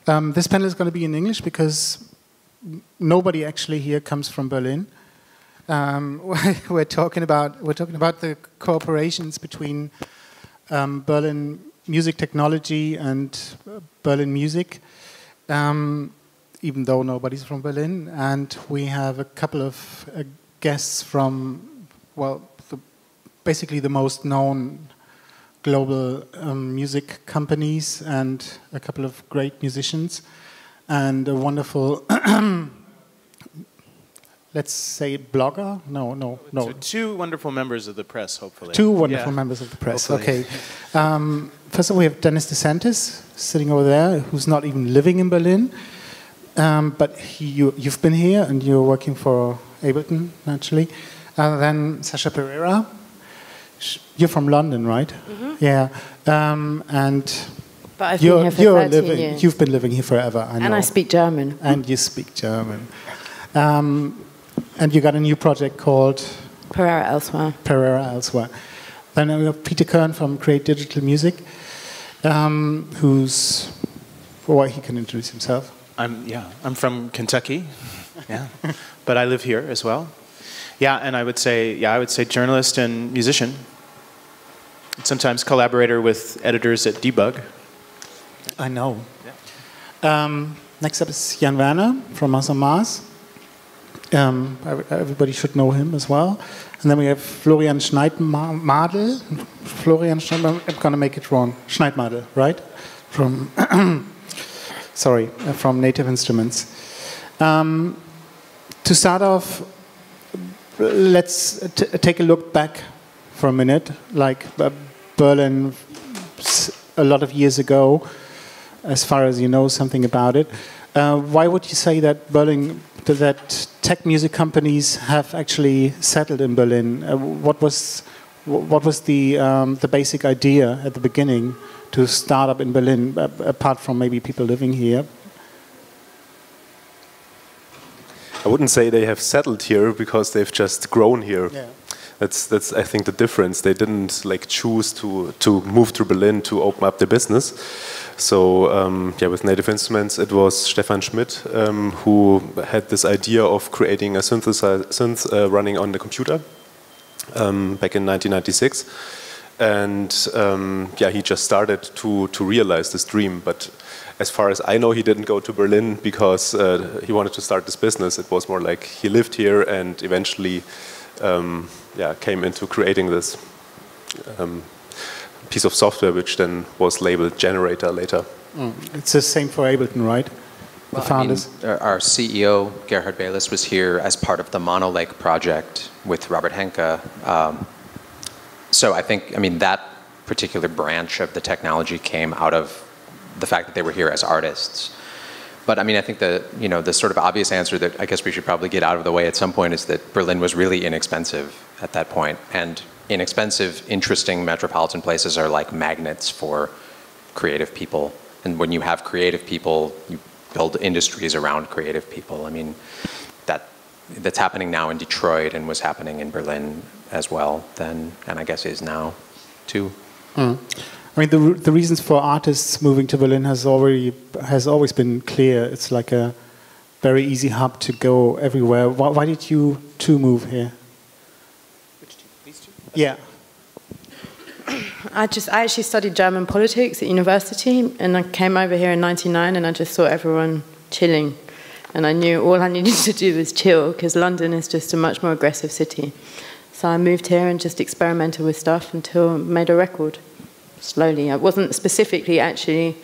This panel is going to be in English because nobody actually here comes from Berlin. We're talking about the cooperations between Berlin music technology and Berlin music, even though nobody's from Berlin. And we have a couple of guests from, well, basically the most known global music companies and a couple of great musicians and a wonderful, let's say, blogger? No. So 2 wonderful members of the press, hopefully. 2 wonderful members of the press, hopefully. Okay. First of all, we have Dennis DeSantis sitting over there, who's not even living in Berlin. But you've been here and you're working for Ableton, naturally. Then Sascha Perera. You're from London, right? Mm-hmm. Yeah. But I've been here for 13 years. You've been living here forever, I know. And I speak German. And you speak German. And you got a new project called? Perera Elsewhere. Perera Elsewhere. Then we have Peter Kirn from Create Digital Music, who's, well, he can introduce himself. I'm from Kentucky, but I live here as well. Yeah, and I would say journalist and musician. Sometimes collaborator with editors at Debug. I know. Yeah. Next up is Jan Werner from Mars on Mars. Everybody should know him as well. And then we have Florian Schneidmadel. Florian Schneidmadel, I'm going to make it wrong. Schneidmadel, right? From from Native Instruments. To start off, let's take a look back for a minute, like Berlin a lot of years ago, as far as you know something about it. Why would you say that that tech music companies have actually settled in Berlin? What was the basic idea at the beginning to start up in Berlin, apart from maybe people living here? I wouldn't say they have settled here because they've just grown here. Yeah. That's I think the difference. They didn't choose to move to Berlin to open up their business. So with Native Instruments, it was Stefan Schmidt who had this idea of creating a synth running on the computer back in 1996, and he just started to realize this dream. But as far as I know, he didn't go to Berlin because he wanted to start this business. It was more like he lived here and eventually came into creating this piece of software, which then was labeled Generator later. It's the same for Ableton, right? The founders. Our CEO, Gerhard Bayless, was here as part of the Monolake project with Robert Henke. So I think, that particular branch of the technology came out of the fact that they were here as artists. But I think the sort of obvious answer that I guess we should probably get out of the way at some point is that Berlin was really inexpensive at that point. And inexpensive, interesting metropolitan places are like magnets for creative people. And when you have creative people, you build industries around creative people. That's happening now in Detroit and was happening in Berlin as well then, and I guess is now too. The reasons for artists moving to Berlin has always been clear. It's like a very easy hub to go everywhere. Why did you two move here? Which two? These two? Yeah. I actually studied German politics at university, and I came over here in '99, and I just saw everyone chilling, and I knew all I needed to do was chill because London is just a much more aggressive city. So I moved here and just experimented with stuff until I made a record. Slowly. It wasn't specifically actually,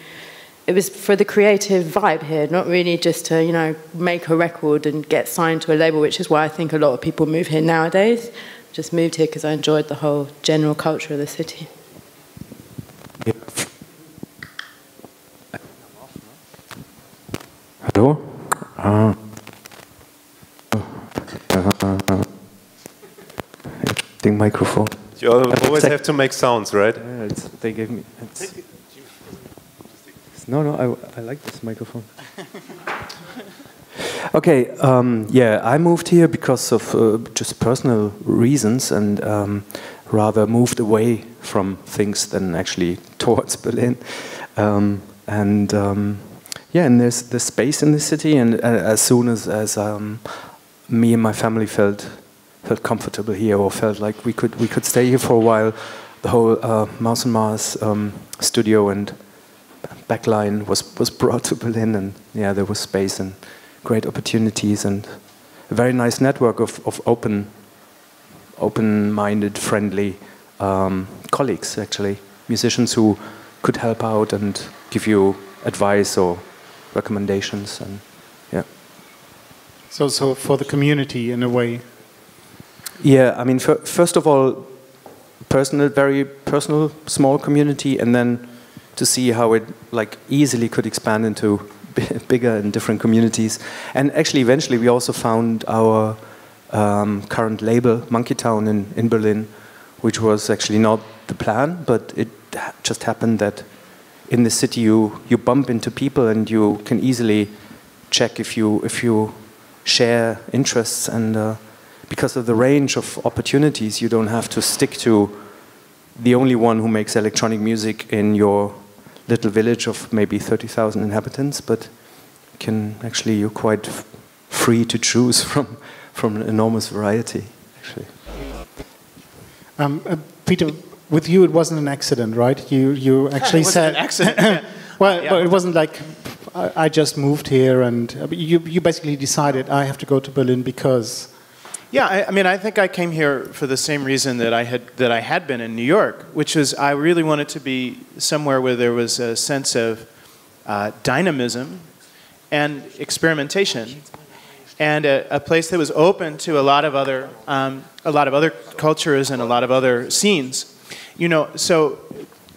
it was for the creative vibe here, not really just to, make a record and get signed to a label, which is why I think a lot of people move here nowadays. Just moved here because I enjoyed the whole general culture of the city. Hello? The microphone. You always have to make sounds, right? Yeah, they gave me. No, I like this microphone. Okay, I moved here because of just personal reasons and rather moved away from things than actually towards Berlin. yeah, and there's space in the city, and as soon as me and my family felt comfortable here, or felt like we could stay here for a while, the whole Mouse and Mars studio and backline was brought to Berlin, and yeah, there was space and great opportunities and a very nice network of open-minded, friendly colleagues, actually, musicians who could help out and give you advice or recommendations, and yeah. So for the community, in a way. Yeah, I mean, first of all, very personal, small community, and then to see how it like easily could expand into bigger and different communities. And actually, eventually, we also found our current label, Monkey Town, in Berlin, which was actually not the plan, but it just happened that in the city you bump into people and you can easily check if you share interests, and because of the range of opportunities, you don't have to stick to the only one who makes electronic music in your little village of maybe 30,000 inhabitants, but you're quite free to choose from an enormous variety, actually. Peter, with you it wasn't an accident, right? You actually said... It wasn't an accident. Well, it wasn't like I just moved here, and you basically decided I have to go to Berlin because... Yeah, I mean, I think I came here for the same reason that I had been in New York, which is I really wanted to be somewhere where there was a sense of dynamism and experimentation, and a place that was open to a lot of other cultures and a lot of other scenes. You know, so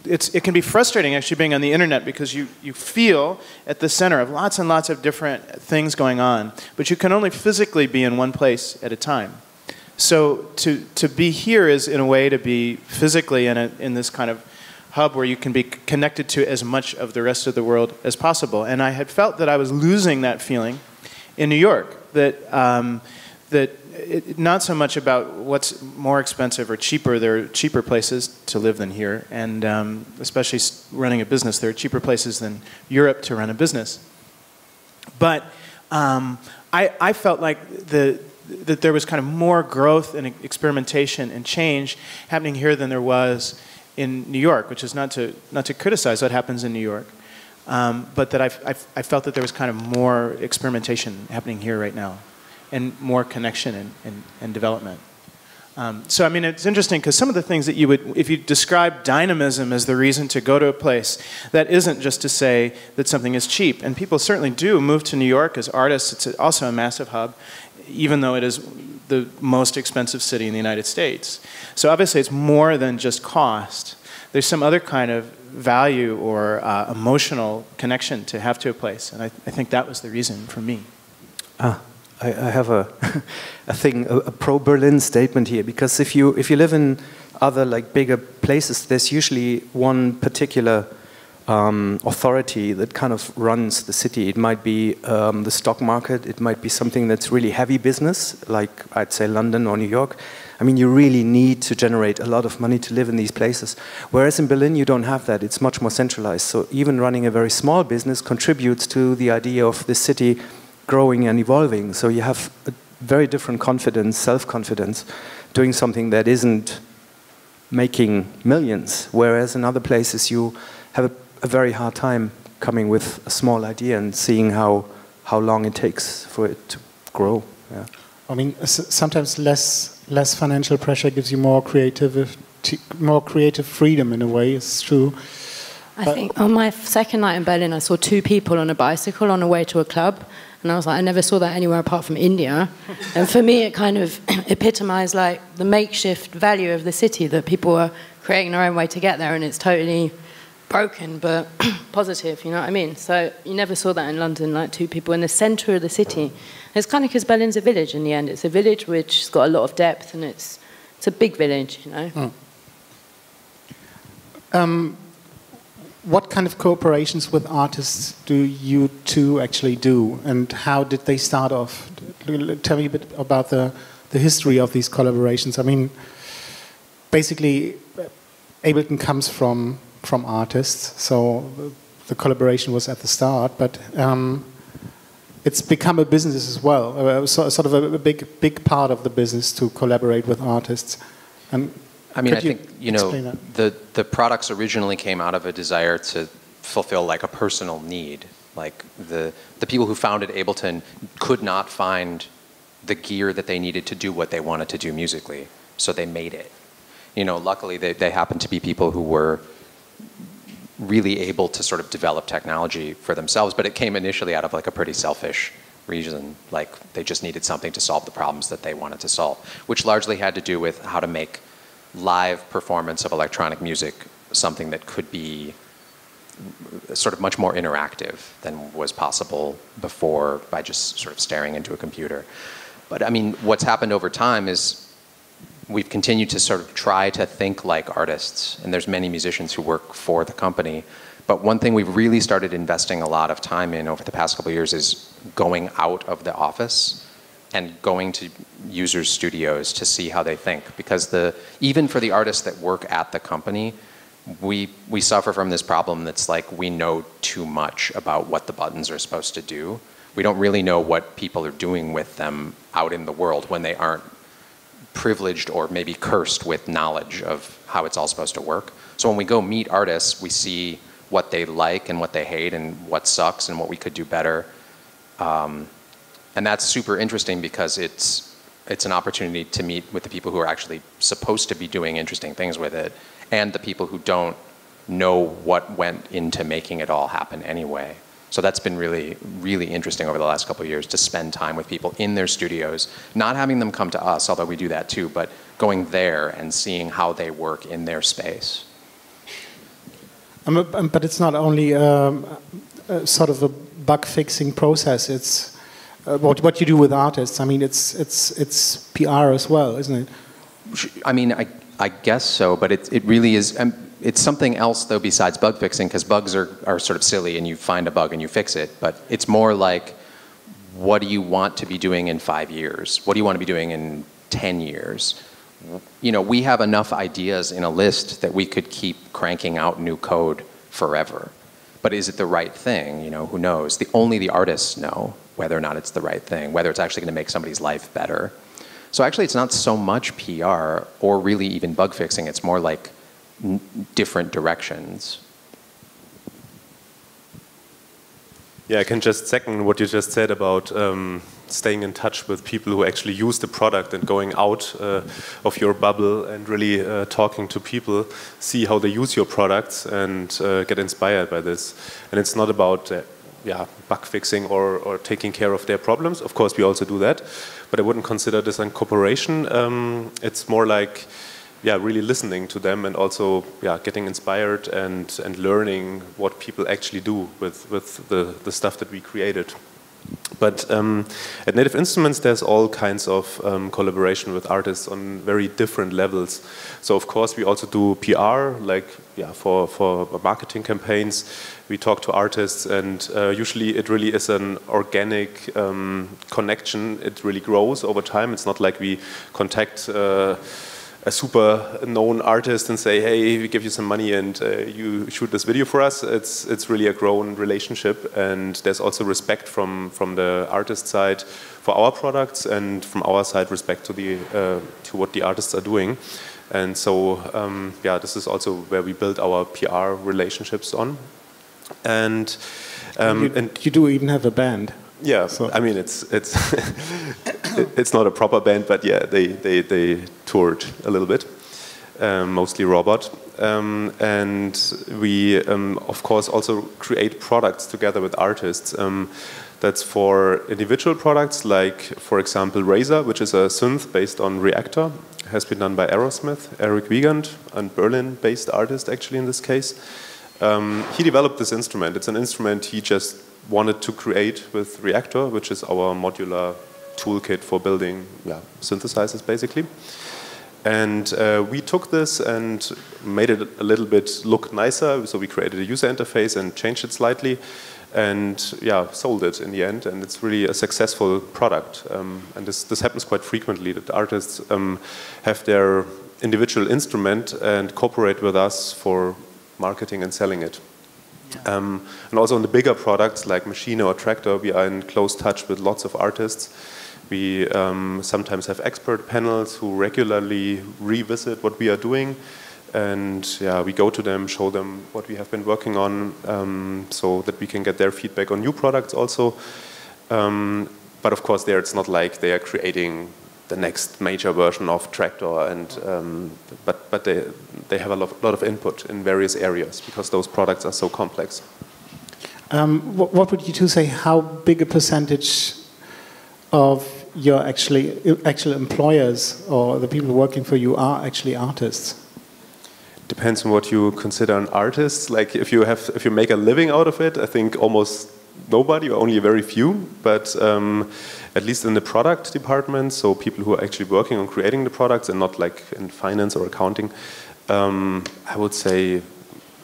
it can be frustrating actually being on the internet, because you feel at the center of lots and lots of different things going on, but you can only physically be in one place at a time. So to be here is in a way to be physically in this kind of hub where you can be connected to as much of the rest of the world as possible. And I had felt that I was losing that feeling in New York, not so much about what's more expensive or cheaper. There are cheaper places to live than here, and especially running a business, there are cheaper places than Europe to run a business. But I felt like that there was kind of more growth and experimentation and change happening here than there was in New York, which is not to criticize what happens in New York, but that I felt that there was kind of more experimentation happening here right now, and more connection and development. So I mean, it's interesting because some of the things that you would, if you describe dynamism as the reason to go to a place, that isn't just to say that something is cheap. And people certainly do move to New York as artists. It's also a massive hub, even though it is the most expensive city in the United States. So obviously it's more than just cost. There's some other kind of value or emotional connection to have to a place. And I think that was the reason for me. I have a thing, a pro-Berlin statement here, because if you live in other like bigger places, there's usually one particular authority that kind of runs the city. It might be the stock market, it might be something that's really heavy business, like I'd say London or New York. I mean, you really need to generate a lot of money to live in these places. Whereas in Berlin, you don't have that. It's much more centralized. So even running a very small business contributes to the idea of the city growing and evolving. So you have a very different confidence, self-confidence, doing something that isn't making millions. Whereas in other places you have a very hard time coming with a small idea and seeing how long it takes for it to grow. Yeah. I mean, sometimes less financial pressure gives you more creative freedom in a way. It's true. I think on my second night in Berlin, I saw 2 people on a bicycle on the way to a club. And I was like, I never saw that anywhere apart from India. And for me, it kind of epitomized like the makeshift value of the city, that people were creating their own way to get there, and it's totally broken but positive, you know what I mean? So you never saw that in London, like 2 people in the center of the city. It's kind of because Berlin's a village in the end. It's a village which has got a lot of depth, and it's a big village, you know. What kind of cooperations with artists do you two actually do, and how did they start off? Tell me a bit about the history of these collaborations. I mean, basically, Ableton comes from artists, so the collaboration was at the start, but it's become a business as well, sort of a big part of the business to collaborate with artists. And I mean, I think, you know, the products originally came out of a desire to fulfill like a personal need. Like the people who founded Ableton could not find the gear that they needed to do what they wanted to do musically, so they made it. You know, luckily they happened to be people who were really able to sort of develop technology for themselves, but it came initially out of like a pretty selfish reason. Like they just needed something to solve the problems that they wanted to solve, which largely had to do with how to make live performance of electronic music something that could be sort of much more interactive than was possible before by just sort of staring into a computer. But I mean, what's happened over time is we've continued to sort of try to think like artists, and there's many musicians who work for the company. But one thing we've really started investing a lot of time in over the past couple of years is going out of the office and going to users' studios to see how they think. Because even for the artists that work at the company, we suffer from this problem that's like we know too much about what the buttons are supposed to do. We don't really know what people are doing with them out in the world when they aren't privileged or maybe cursed with knowledge of how it's all supposed to work. So when we go meet artists, we see what they like and what they hate and what sucks and what we could do better. And that's super interesting because it's an opportunity to meet with the people who are actually supposed to be doing interesting things with it, and the people who don't know what went into making it all happen anyway. So that's been really, really interesting over the last couple of years to spend time with people in their studios, not having them come to us, although we do that too, but going there and seeing how they work in their space. But it's not only sort of a bug-fixing process. It's what you do with artists. I mean, it's PR as well, isn't it? I mean, I guess so, but it really is. It's something else, though, besides bug fixing, because bugs are sort of silly, and you find a bug and you fix it. But it's more like, what do you want to be doing in 5 years? What do you want to be doing in 10 years? You know, we have enough ideas in a list that we could keep cranking out new code forever. But is it the right thing? You know, who knows? Only the artists know whether or not it's the right thing, whether it's actually going to make somebody's life better. So actually, it's not so much PR or really even bug fixing. It's more like different directions. Yeah, I can just second what you just said about staying in touch with people who actually use the product and going out of your bubble and really talking to people, see how they use your products and get inspired by this. And it's not about bug fixing or taking care of their problems. Of course, we also do that, but I wouldn't consider this a cooperation. It's more like really listening to them and also getting inspired and learning what people actually do with the stuff that we created. But at Native Instruments, there's all kinds of collaboration with artists on very different levels. So of course, we also do PR, like for marketing campaigns. We talk to artists, and usually it really is an organic connection. It really grows over time. It's not like we contact a super known artist and say, hey, we give you some money and you shoot this video for us. It's really a grown relationship, and there's also respect from the artist side for our products, and from our side respect to what the artists are doing. And so this is also where we build our PR relationships on. And you do even have a band. Yeah, so I mean it's it's not a proper band, but they toured a little bit, mostly robot, and we of course also create products together with artists. That's for individual products, like for example Razor, which is a synth based on Reactor, has been done by Aerosmith, Eric Wiegand, a Berlin-based artist actually in this case. He developed this instrument. It's an instrument he just wanted to create with Reactor, which is our modular toolkit for building synthesizers, basically. And we took this and made it a little bit look nicer. So we created a user interface and changed it slightly, and sold it in the end. And it's really a successful product. And this happens quite frequently, that artists have their individual instrument and cooperate with us for marketing and selling it. And also on the bigger products like Machine or Tractor, we are in close touch with lots of artists. We sometimes have expert panels who regularly revisit what we are doing. And yeah, we go to them, show them what we have been working on, so that we can get their feedback on new products also. But of course, there it's not like they are creating the next major version of Tractor, and but they have a lot of input in various areas because those products are so complex. What would you two say? How big a percentage of your actual employers or the people working for you are actually artists? Depends on what you consider an artist. Like if you make a living out of it, I think almost nobody or only very few. But at least in the product department, so people who are actually working on creating the products and not like in finance or accounting, I would say,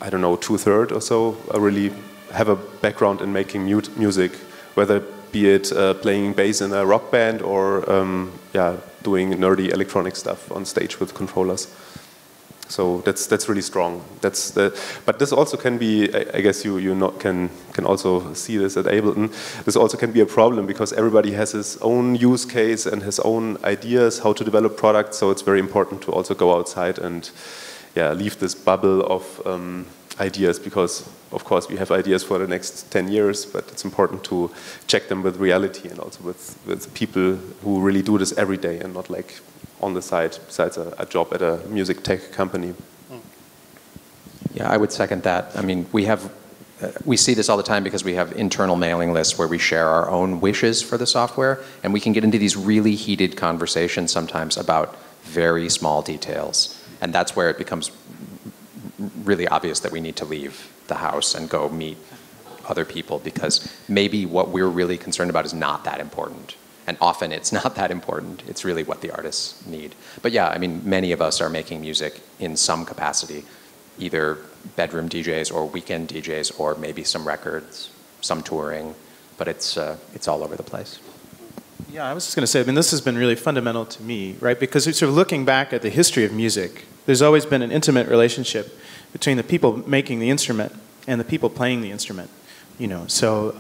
I don't know, 2/3 or so really have a background in making music, whether be it playing bass in a rock band or yeah, doing nerdy electronic stuff on stage with controllers. So that's really strong. But this also can be, I guess can also see this at Ableton. This also can be a problem because everybody has his own use case and his own ideas how to develop products. So it's very important to also go outside and yeah, leave this bubble of ideas, because of course we have ideas for the next 10 years, but it's important to check them with reality and also with people who really do this every day and not like on the side besides a job at a music tech company. Yeah, I would second that. I mean, we see this all the time because we have internal mailing lists where we share our own wishes for the software, and we can get into these really heated conversations sometimes about very small details. And that's where it becomes really obvious that we need to leave the house and go meet other people, because maybe what we're really concerned about is not that important. And often it's not that important. It's really what the artists need. But yeah, I mean, many of us are making music in some capacity, either bedroom DJs or weekend DJs or maybe some records, some touring, but it's all over the place. Yeah, I was just going to say, I mean, this has been really fundamental to me, right? Because sort of looking back at the history of music, there's always been an intimate relationship between the people making the instrument and the people playing the instrument. You know, so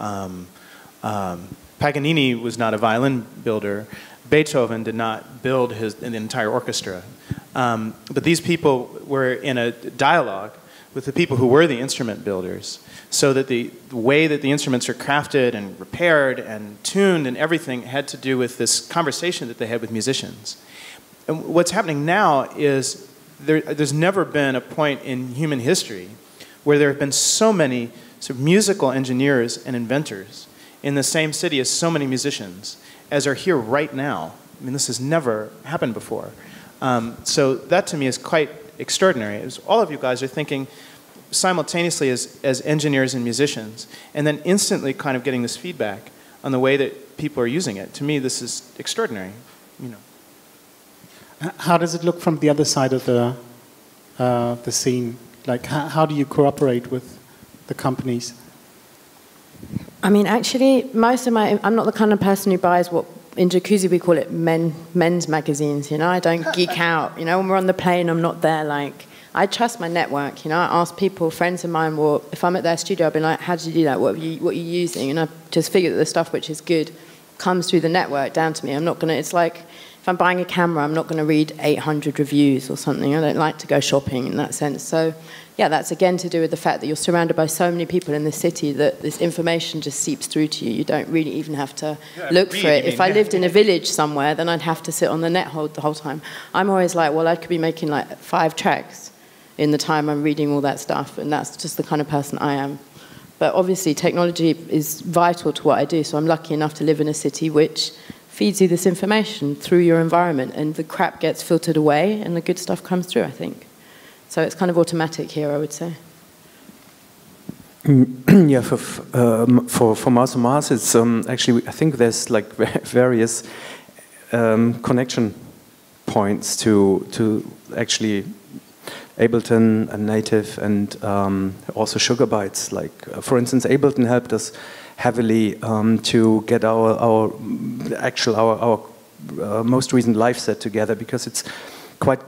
Paganini was not a violin builder. Beethoven did not build an entire orchestra. But these people were in a dialogue with the people who were the instrument builders, so that the way that the instruments are crafted and repaired and tuned and everything had to do with this conversation that they had with musicians. And what's happening now is there's never been a point in human history where there have been so many sort of musical engineers and inventors in the same city as so many musicians as are here right now. I mean, this has never happened before. So that to me is quite extraordinary. All of you guys are thinking simultaneously as engineers and musicians, and then instantly kind of getting this feedback on the way that people are using it. To me, this is extraordinary. You know. How does it look from the other side of the scene? Like, how do you cooperate with the companies? I mean, actually, I'm not the kind of person who buys what in Jacuzzi we call it men's magazines. You know, I don't geek out. You know, when we're on the plane, I'm not there. Like, I trust my network. You know, I ask people, friends of mine, well, if I'm at their studio, I'll be like, how did you do that? What are you using? And I just figure that the stuff which is good comes through the network down to me. I'm not gonna. It's like, if I'm buying a camera, I'm not going to read 800 reviews or something. I don't like to go shopping in that sense. So, yeah, that's again to do with the fact that you're surrounded by so many people in the city that this information just seeps through to you. You don't really even have to look for it. If I lived in a village somewhere, then I'd have to sit on the net the whole time. I'm always like, well, I could be making like 5 tracks in the time I'm reading all that stuff, and that's just the kind of person I am. But obviously, technology is vital to what I do, so I'm lucky enough to live in a city which feeds you this information through your environment, and the crap gets filtered away and the good stuff comes through, I think. So it's kind of automatic here, I would say. Yeah, for Mars on Mars, it's actually, I think there's like various connection points to actually Ableton and Native and also Sugar Bytes. Like, for instance, Ableton helped us heavily to get our most recent live set together, because it's quite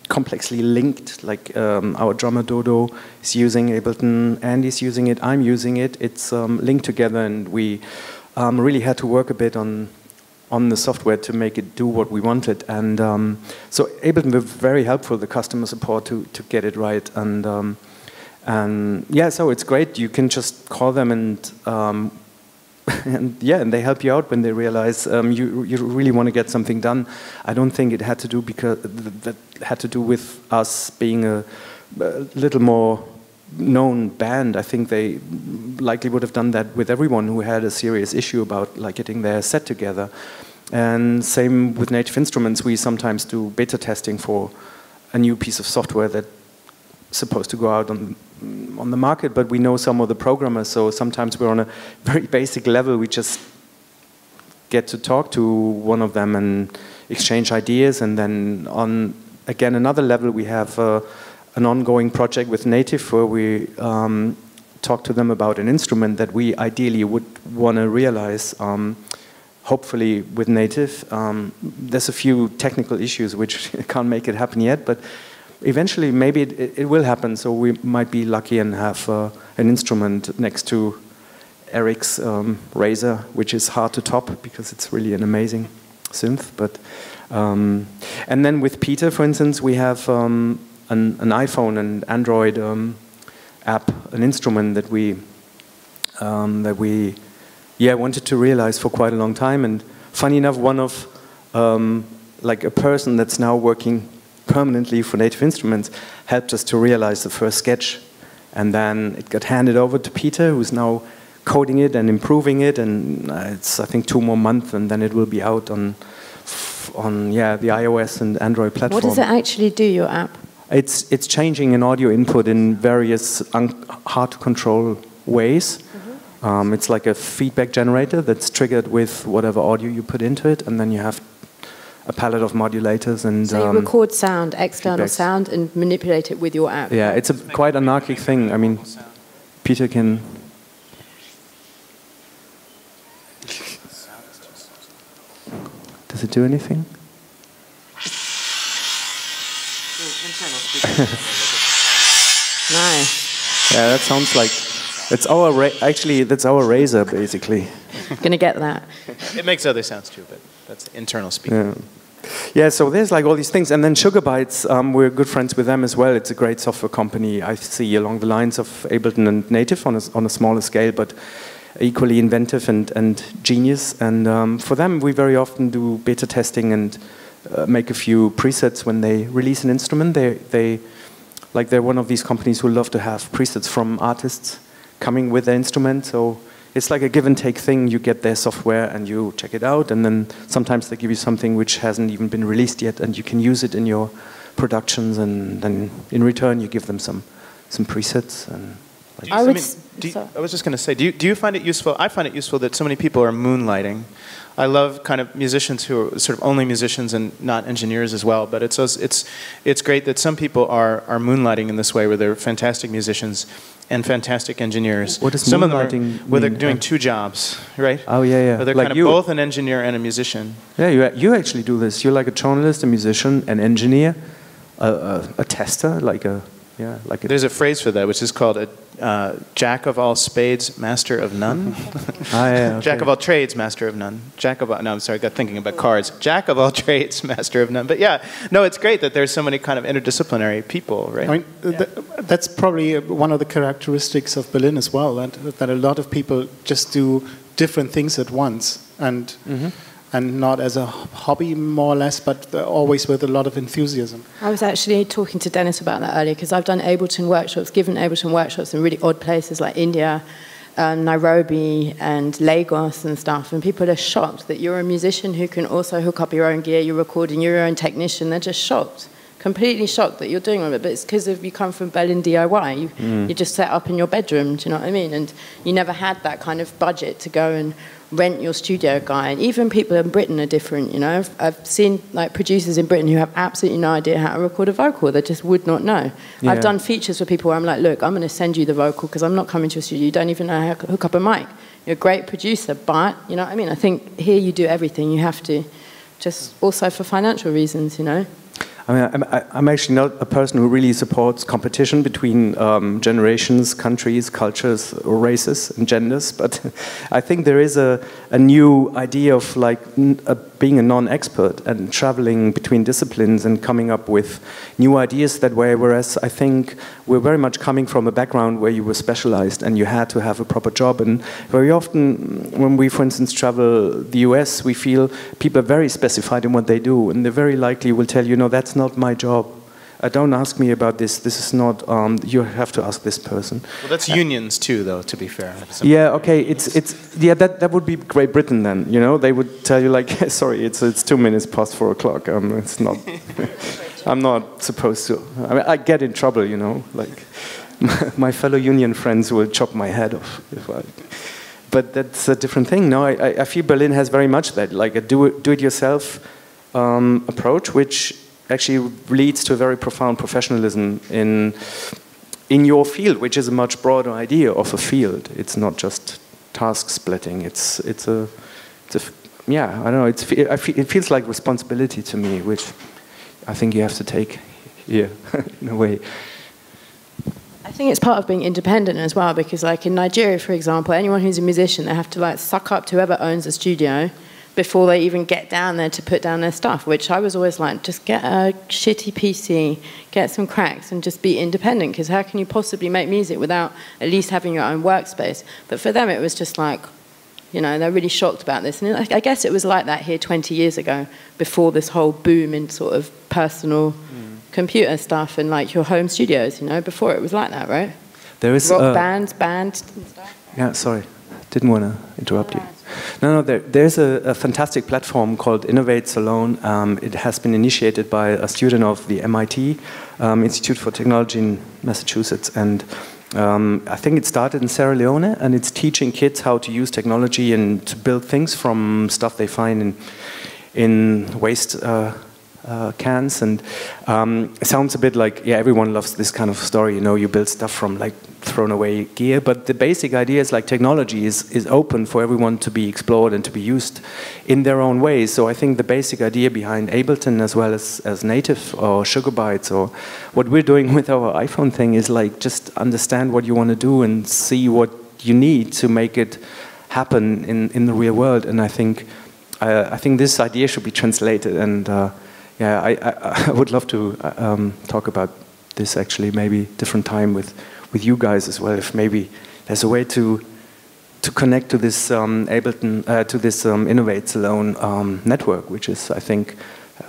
complexly linked. Like our drummer Dodo is using Ableton, Andy's using it, I'm using it. It's linked together, and we really had to work a bit on the software to make it do what we wanted. And so Ableton was very helpful, the customer support, to get it right. And yeah, so it's great. You can just call them and and they help you out when they realize you really want to get something done. I don't think it had to do with us being a little more known band. I think they likely would have done that with everyone who had a serious issue about like getting their set together. And same with Native Instruments. We sometimes do beta testing for a new piece of software that's supposed to go out on the market, but we know some of the programmers, so sometimes we're on a very basic level. We just get to talk to one of them and exchange ideas, and then on, again, another level, we have an ongoing project with Native where we talk to them about an instrument that we ideally would want to realize, hopefully with Native. There's a few technical issues which can't make it happen yet, but eventually, maybe it will happen, so we might be lucky and have an instrument next to Eric's Razor, which is hard to top because it's really an amazing synth. But and then with Peter, for instance, we have an iPhone and Android app, an instrument that we wanted to realize for quite a long time. And funny enough, one of like a person that's now working permanently for Native Instruments helped us to realize the first sketch, and then it got handed over to Peter, who's now coding it and improving it, and it's I think 2 more months, and then it will be out on the iOS and Android platform. What does it actually do, your app? It's changing an audio input in various hard to control ways. Mm-hmm. It's like a feedback generator that's triggered with whatever audio you put into it, and then you have a palette of modulators. And so you record sound, external sound, and manipulate it with your app. Yeah, it's a quite anarchic thing. I mean, Peter can. Does it do anything? Nice. Yeah, that sounds like it's our actually that's our Razor basically. Gonna get that. It makes other sounds too, but that's internal speaking. Yeah, so there's like all these things, and then Sugar Bytes, we're good friends with them as well. It's a great software company. I see along the lines of Ableton and Native on a smaller scale, but equally inventive and genius. And for them, we very often do beta testing and make a few presets when they release an instrument. They're one of these companies who love to have presets from artists coming with their instrument. So it's like a give and take thing. You get their software and you check it out, and then sometimes they give you something which hasn't even been released yet, and you can use it in your productions, and then in return you give them some presets. And I was just going to say, do you find it useful? I find it useful that so many people are moonlighting. I love kind of musicians who are sort of only musicians and not engineers as well. But it's great that some people are moonlighting in this way, where they're fantastic musicians and fantastic engineers. What does some moonlighting of them mean? where they're doing 2 jobs, right? Oh yeah. Where they're like kind of both an engineer and a musician. Yeah, you actually do this. You're like a journalist, a musician, an engineer, a tester, There's a phrase for that, which is called a jack of all spades, master of none. Okay. Jack of all trades, master of none. I'm sorry, I got thinking about cards. Jack of all trades, master of none. But yeah, no, it's great that there's so many kind of interdisciplinary people, right? I mean, that's probably one of the characteristics of Berlin as well, that a lot of people just do different things at once, and not as a hobby, more or less, but always with a lot of enthusiasm. I was actually talking to Dennis about that earlier, because I've done Ableton workshops, given Ableton workshops in really odd places like India, Nairobi and Lagos and stuff, and people are shocked that you're a musician who can also hook up your own gear, you're recording, you're your own technician. They're just shocked, completely shocked that you're doing all of it. But it's because you come from Berlin DIY. You just set up in your bedroom, do you know what I mean? And you never had that kind of budget to go and rent your studio guy. And even people in Britain are different, you know. I've seen like producers in Britain who have absolutely no idea how to record a vocal. They just would not know. Yeah. I've done features for people where I'm like, look, I'm going to send you the vocal because I'm not coming to a studio. You don't even know how to hook up a mic. You're a great producer, but, you know what I mean? I think here you do everything. You have to, just also for financial reasons, you know. I mean, I'm actually not a person who really supports competition between generations, countries, cultures, or races and genders, but I think there is a new idea of like being a non-expert and traveling between disciplines and coming up with new ideas that way, whereas I think we're very much coming from a background where you were specialized and you had to have a proper job, and very often when we, for instance, travel the US, we feel people are very specified in what they do, and they very likely will tell you, no, that's not my job. Don't ask me about this. This is not. You have to ask this person. Well, that's unions too, though. To be fair. Yeah. Okay. Yeah. That would be Great Britain then. You know, they would tell you like, sorry, it's 2 minutes past 4 o'clock. It's not. I'm not supposed to. I mean, I get in trouble. You know, like my fellow union friends will chop my head off if I. But that's a different thing. No, I feel Berlin has very much that, like a do-it-yourself approach, which actually leads to a very profound professionalism in your field, which is a much broader idea of a field. It's not just task splitting. It's a yeah. I don't know. It feels like responsibility to me, which I think you have to take here in a way. I think it's part of being independent as well, because like in Nigeria, for example, anyone who's a musician, they have to like suck up to whoever owns a studio before they even get down there to put down their stuff, which I was always like, just get a shitty PC, get some cracks, and just be independent, because how can you possibly make music without at least having your own workspace? But for them, it was just like, you know, they're really shocked about this. And I guess it was like that here 20 years ago, before this whole boom in sort of personal computer stuff and like your home studios, you know, before it was like that, right? There is rock bands and stuff. Yeah, sorry, didn't want to interrupt you. No, there's a fantastic platform called Innovate Salon. It has been initiated by a student of the MIT Institute for Technology in Massachusetts, and I think it started in Sierra Leone, and it's teaching kids how to use technology and to build things from stuff they find in waste cans, and it sounds a bit like, yeah, everyone loves this kind of story, you know, you build stuff from like thrown away gear, but the basic idea is like technology is open for everyone to be explored and to be used in their own ways. So I think the basic idea behind Ableton as well as Native or Sugar Bytes or what we're doing with our iPhone thing is like just understand what you want to do and see what you need to make it happen in the real world. And I think this idea should be translated, and yeah, I would love to talk about this actually maybe different time with you guys as well. If maybe there's a way to connect to this Ableton to this Innovate Salon network, which is I think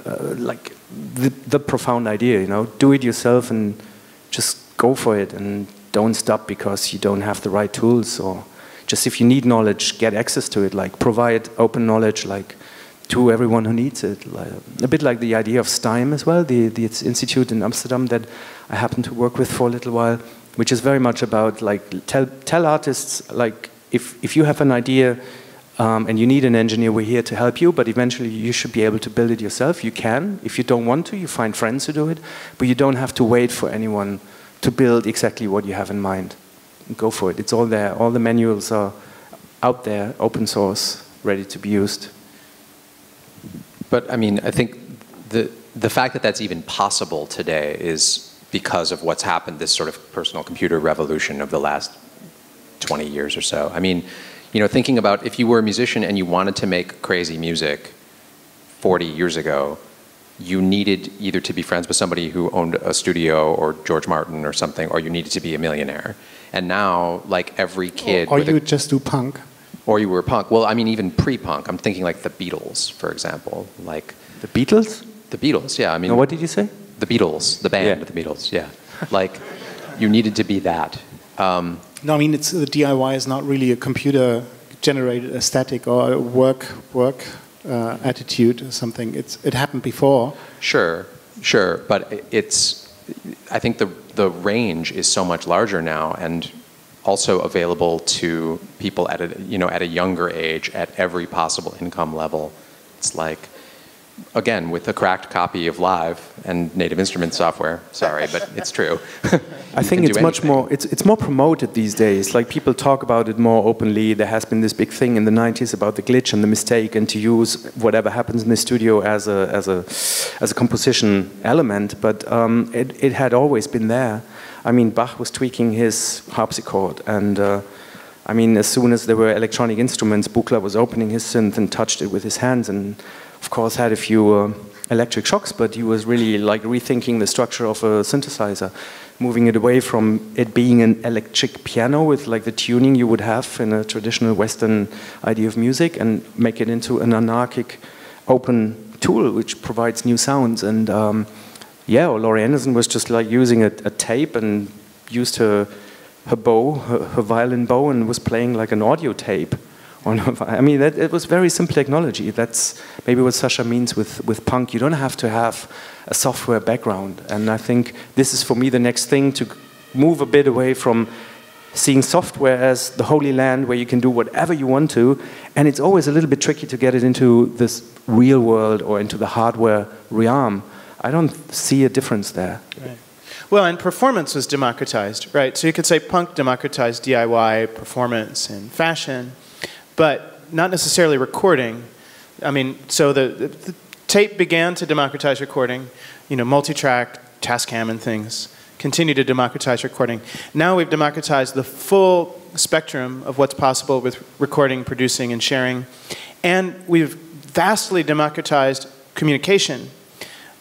like the profound idea. You know, do it yourself and just go for it, and don't stop because you don't have the right tools, or just if you need knowledge, get access to it. Like provide open knowledge, like to everyone who needs it. Like, a bit like the idea of STIME as well, the institute in Amsterdam that I happened to work with for a little while, which is very much about like tell artists like if you have an idea and you need an engineer, we're here to help you, but eventually you should be able to build it yourself. You can. If you don't want to, you find friends who do it, but you don't have to wait for anyone to build exactly what you have in mind. Go for it. It's all there. All the manuals are out there, open source, ready to be used. But I mean, I think the fact that that's even possible today is because of what's happened, this sort of personal computer revolution of the last 20 years or so. I mean, you know, thinking about if you were a musician and you wanted to make crazy music 40 years ago, you needed either to be friends with somebody who owned a studio or George Martin or something, or you needed to be a millionaire. And now, like every kid... Or you would just do punk. Or you were punk. Well, I mean, even pre-punk. I'm thinking like the Beatles, for example. Like the Beatles? The Beatles, yeah. I mean, no, what did you say? The Beatles, the band, the Beatles, yeah. Like, you needed to be that. No, I mean, it's the DIY is not really a computer-generated aesthetic or a work attitude or something. It happened before. Sure, but I think the range is so much larger now, and also available to people at a younger age at every possible income level. It's like again, with a cracked copy of Live and Native Instruments software. Sorry, but it's true. I think it's much more, it's more promoted these days. Like, people talk about it more openly. There has been this big thing in the 90s about the glitch and the mistake, and to use whatever happens in the studio as a composition element. But it had always been there. I mean, Bach was tweaking his harpsichord, and I mean, as soon as there were electronic instruments, Buchla was opening his synth and touched it with his hands, and of course had a few electric shocks, but he was really like rethinking the structure of a synthesizer, moving it away from it being an electric piano with like the tuning you would have in a traditional Western idea of music, and make it into an anarchic, open tool which provides new sounds. And yeah, or Laurie Anderson was just like using a tape and used her bow, her violin bow, and was playing like an audio tape. I mean, it was very simple technology. That's maybe what Sasha means with punk. You don't have to have a software background. And I think this is, for me, the next thing, to move a bit away from seeing software as the holy land where you can do whatever you want to. And it's always a little bit tricky to get it into this real world or into the hardware realm. I don't see a difference there. Right. Well, and performance was democratized, right? So you could say punk democratized DIY, performance, and fashion, but not necessarily recording. I mean, so the tape began to democratize recording, you know, multi-track, Tascam and things, continue to democratize recording. Now we've democratized the full spectrum of what's possible with recording, producing, and sharing, and we've vastly democratized communication,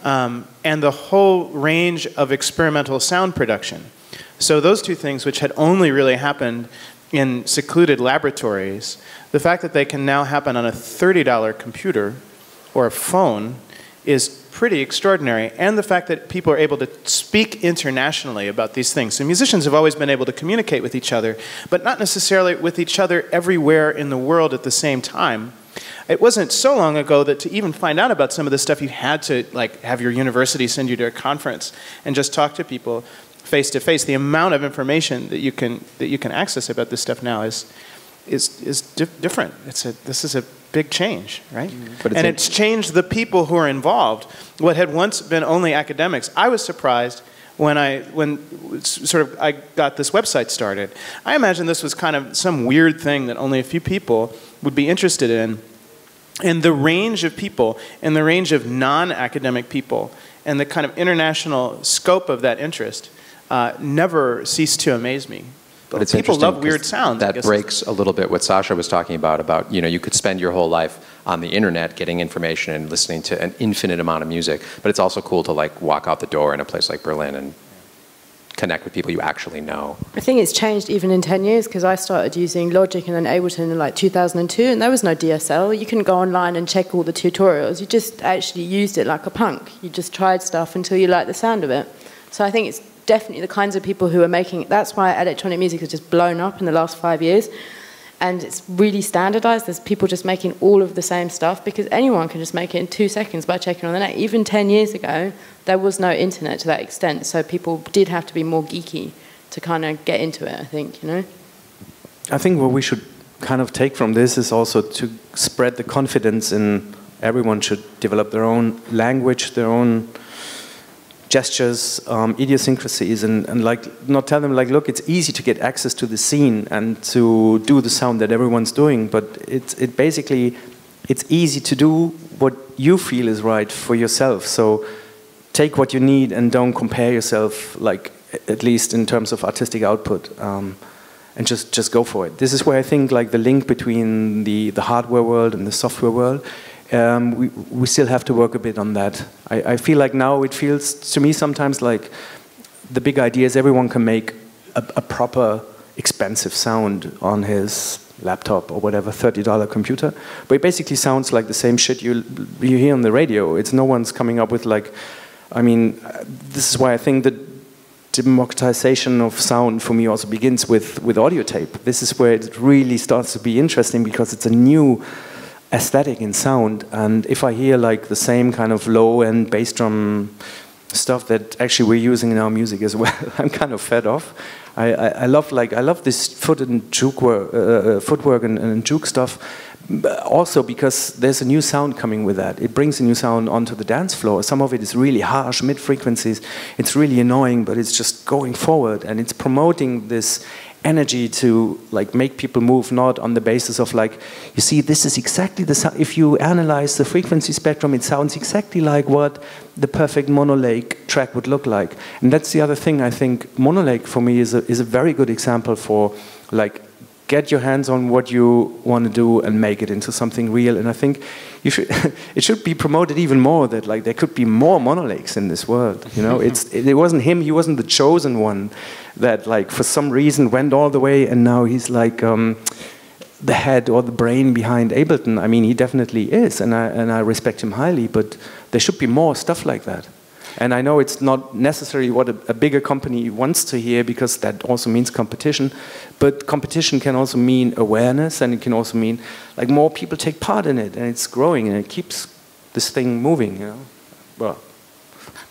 and the whole range of experimental sound production. So those two things, which had only really happened in secluded laboratories, the fact that they can now happen on a $30 computer or a phone is pretty extraordinary. And the fact that people are able to speak internationally about these things. So musicians have always been able to communicate with each other, but not necessarily with each other everywhere in the world at the same time. It wasn't so long ago that to even find out about some of this stuff, you had to like have your university send you to a conference and just talk to people face to face. The amount of information that you can access about this stuff now is different. This is a big change, right? But and it's changed the people who are involved. What had once been only academics. I was surprised when I got this website started. I imagined this was kind of some weird thing that only a few people would be interested in. And the range of people, and the range of non-academic people, and the kind of international scope of that interest never ceased to amaze me. But it's people love weird sounds. That breaks a little bit what Sasha was talking about, you know, you could spend your whole life on the internet getting information and listening to an infinite amount of music, but it's also cool to like walk out the door in a place like Berlin and connect with people you actually know. I think it's changed even in 10 years, because I started using Logic and then Ableton in like 2002, and there was no DSL. You couldn't go online and check all the tutorials. You just actually used it like a punk. You just tried stuff until you liked the sound of it. So I think it's definitely the kinds of people who are making it. That's why electronic music has just blown up in the last 5 years. And it's really standardized. There's people just making all of the same stuff, because anyone can just make it in 2 seconds by checking on the net. Even 10 years ago, there was no internet to that extent, so people did have to be more geeky to kind of get into it, I think, you know? I think what we should kind of take from this is also to spread the confidence in everyone should develop their own language, their own gestures, idiosyncrasies, and like not tell them like, look, it's easy to get access to the scene and to do the sound that everyone's doing, but it's easy to do what you feel is right for yourself. So take what you need and don't compare yourself, like at least in terms of artistic output, and just go for it. This is where I think like the link between the hardware world and the software world. We still have to work a bit on that. I feel like now it feels to me sometimes like the big idea is everyone can make a proper expensive sound on his laptop or whatever, $30 computer, but it basically sounds like the same shit you hear on the radio. It's no one's coming up with like, I mean, this is why I think that democratization of sound for me also begins with audio tape. This is where it really starts to be interesting, because it's a new aesthetic in sound, and if I hear like the same kind of low-end bass drum stuff that actually we're using in our music as well, I'm kind of fed off. I love this footwork and juke stuff, Also because there's a new sound coming with that. It brings a new sound onto the dance floor. Some of it is really harsh, mid-frequencies. It's really annoying, but it's just going forward, and it's promoting this energy to like make people move, not on the basis of like, you see, this is exactly the sound. If you analyze the frequency spectrum, it sounds exactly like what the perfect monolake track would look like. And that's the other thing. I think monolake for me is a very good example for like, get your hands on what you want to do and make it into something real. And I think you should it should be promoted even more that like there could be more monolakes in this world. You know, it wasn't him. He wasn't the chosen one that like for some reason went all the way, and now he's like the head or the brain behind Ableton. I mean, he definitely is, and I respect him highly. But there should be more stuff like that. And I know it's not necessarily what a bigger company wants to hear, because that also means competition. But competition can also mean awareness, and it can also mean like more people take part in it, and it's growing, and it keeps this thing moving. You know,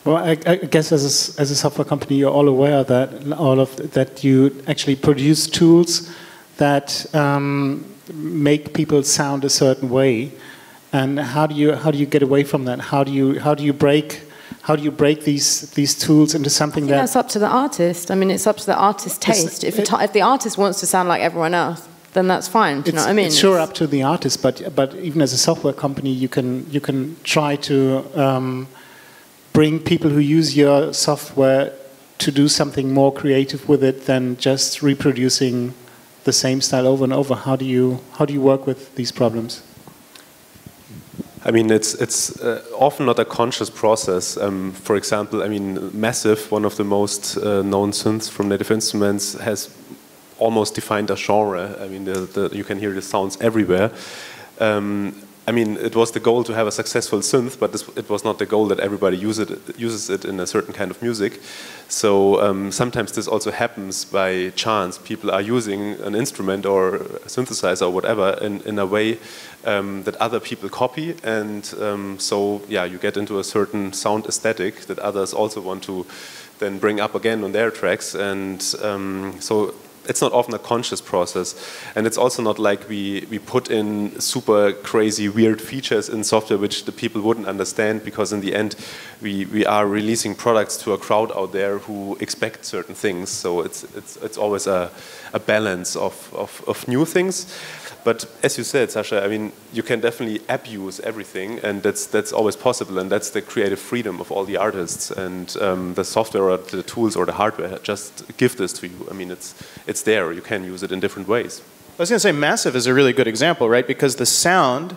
well, I guess as a software company, you're all aware that you actually produce tools that make people sound a certain way. And how do you get away from that? How do you break these tools into something that's up to the artist. I mean, it's up to the artist's taste. If the artist wants to sound like everyone else, then that's fine. Do you know what I mean? It's sure up to the artist, but even as a software company, you can try to bring people who use your software to do something more creative with it than just reproducing the same style over and over. How do you work with these problems? I mean, it's often not a conscious process. For example, I mean, Massive, one of the most known synths from Native Instruments, has almost defined a genre. I mean, you can hear the sounds everywhere. I mean, it was the goal to have a successful synth, but it was not the goal that everybody uses it in a certain kind of music. So sometimes this also happens by chance. People are using an instrument or a synthesizer or whatever in a way that other people copy, and so yeah, you get into a certain sound aesthetic that others also want to then bring up again on their tracks, and so it's not often a conscious process. And it's also not like we put in super crazy weird features in software which the people wouldn't understand, because in the end we are releasing products to a crowd out there who expect certain things. So it's always a balance of new things. But as you said, Sasha, I mean, you can definitely abuse everything, and that's always possible, and that's the creative freedom of all the artists. And the software or the tools or the hardware just give this to you. I mean, it's there. You can use it in different ways. I was going to say Massive is a really good example, right? Because the sound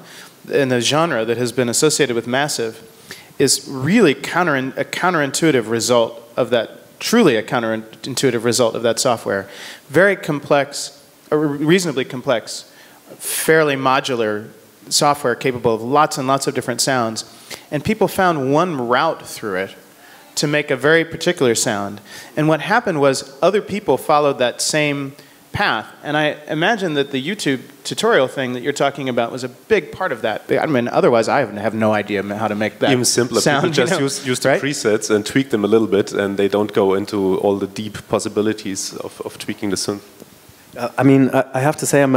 and the genre that has been associated with Massive is really a counterintuitive result of that, truly a counterintuitive result of that software. Very complex, reasonably complex, fairly modular software capable of lots and lots of different sounds. And people found one route through it to make a very particular sound. And what happened was other people followed that same path. And I imagine that the YouTube tutorial thing that you're talking about was a big part of that. I mean, otherwise I have no idea how to make that even simpler sound. People just use the presets and tweak them a little bit, and they don't go into all the deep possibilities of tweaking the synth. I mean, I have to say I'm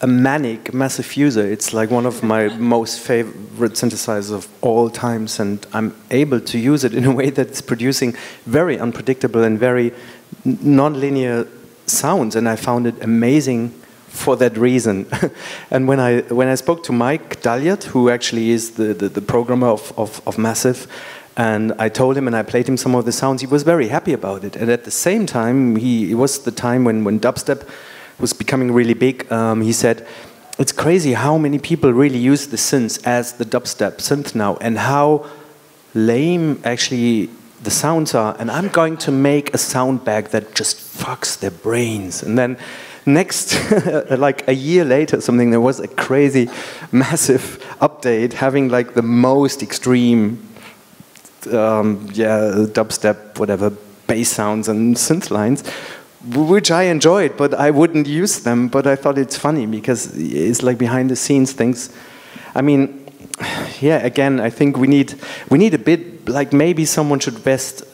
a manic Massive user. It's like one of my most favorite synthesizers of all times, and I'm able to use it in a way that's producing very unpredictable and very non-linear sounds, and I found it amazing for that reason. And when I spoke to Mike Dalliot, who actually is the programmer of Massive, and I told him and I played him some of the sounds, he was very happy about it. And at the same time, it was the time when dubstep was becoming really big. He said, it's crazy how many people really use the synths as the dubstep synth now, and how lame actually the sounds are. And I'm going to make a sound bag that just fucks their brains. And then next, like a year later, something, there was a crazy, massive update having like the most extreme dubstep, whatever, bass sounds and synth lines, which I enjoyed, but I wouldn't use them. But I thought it's funny because it's like behind the scenes things. I mean, yeah, again, I think we need a bit, like maybe someone should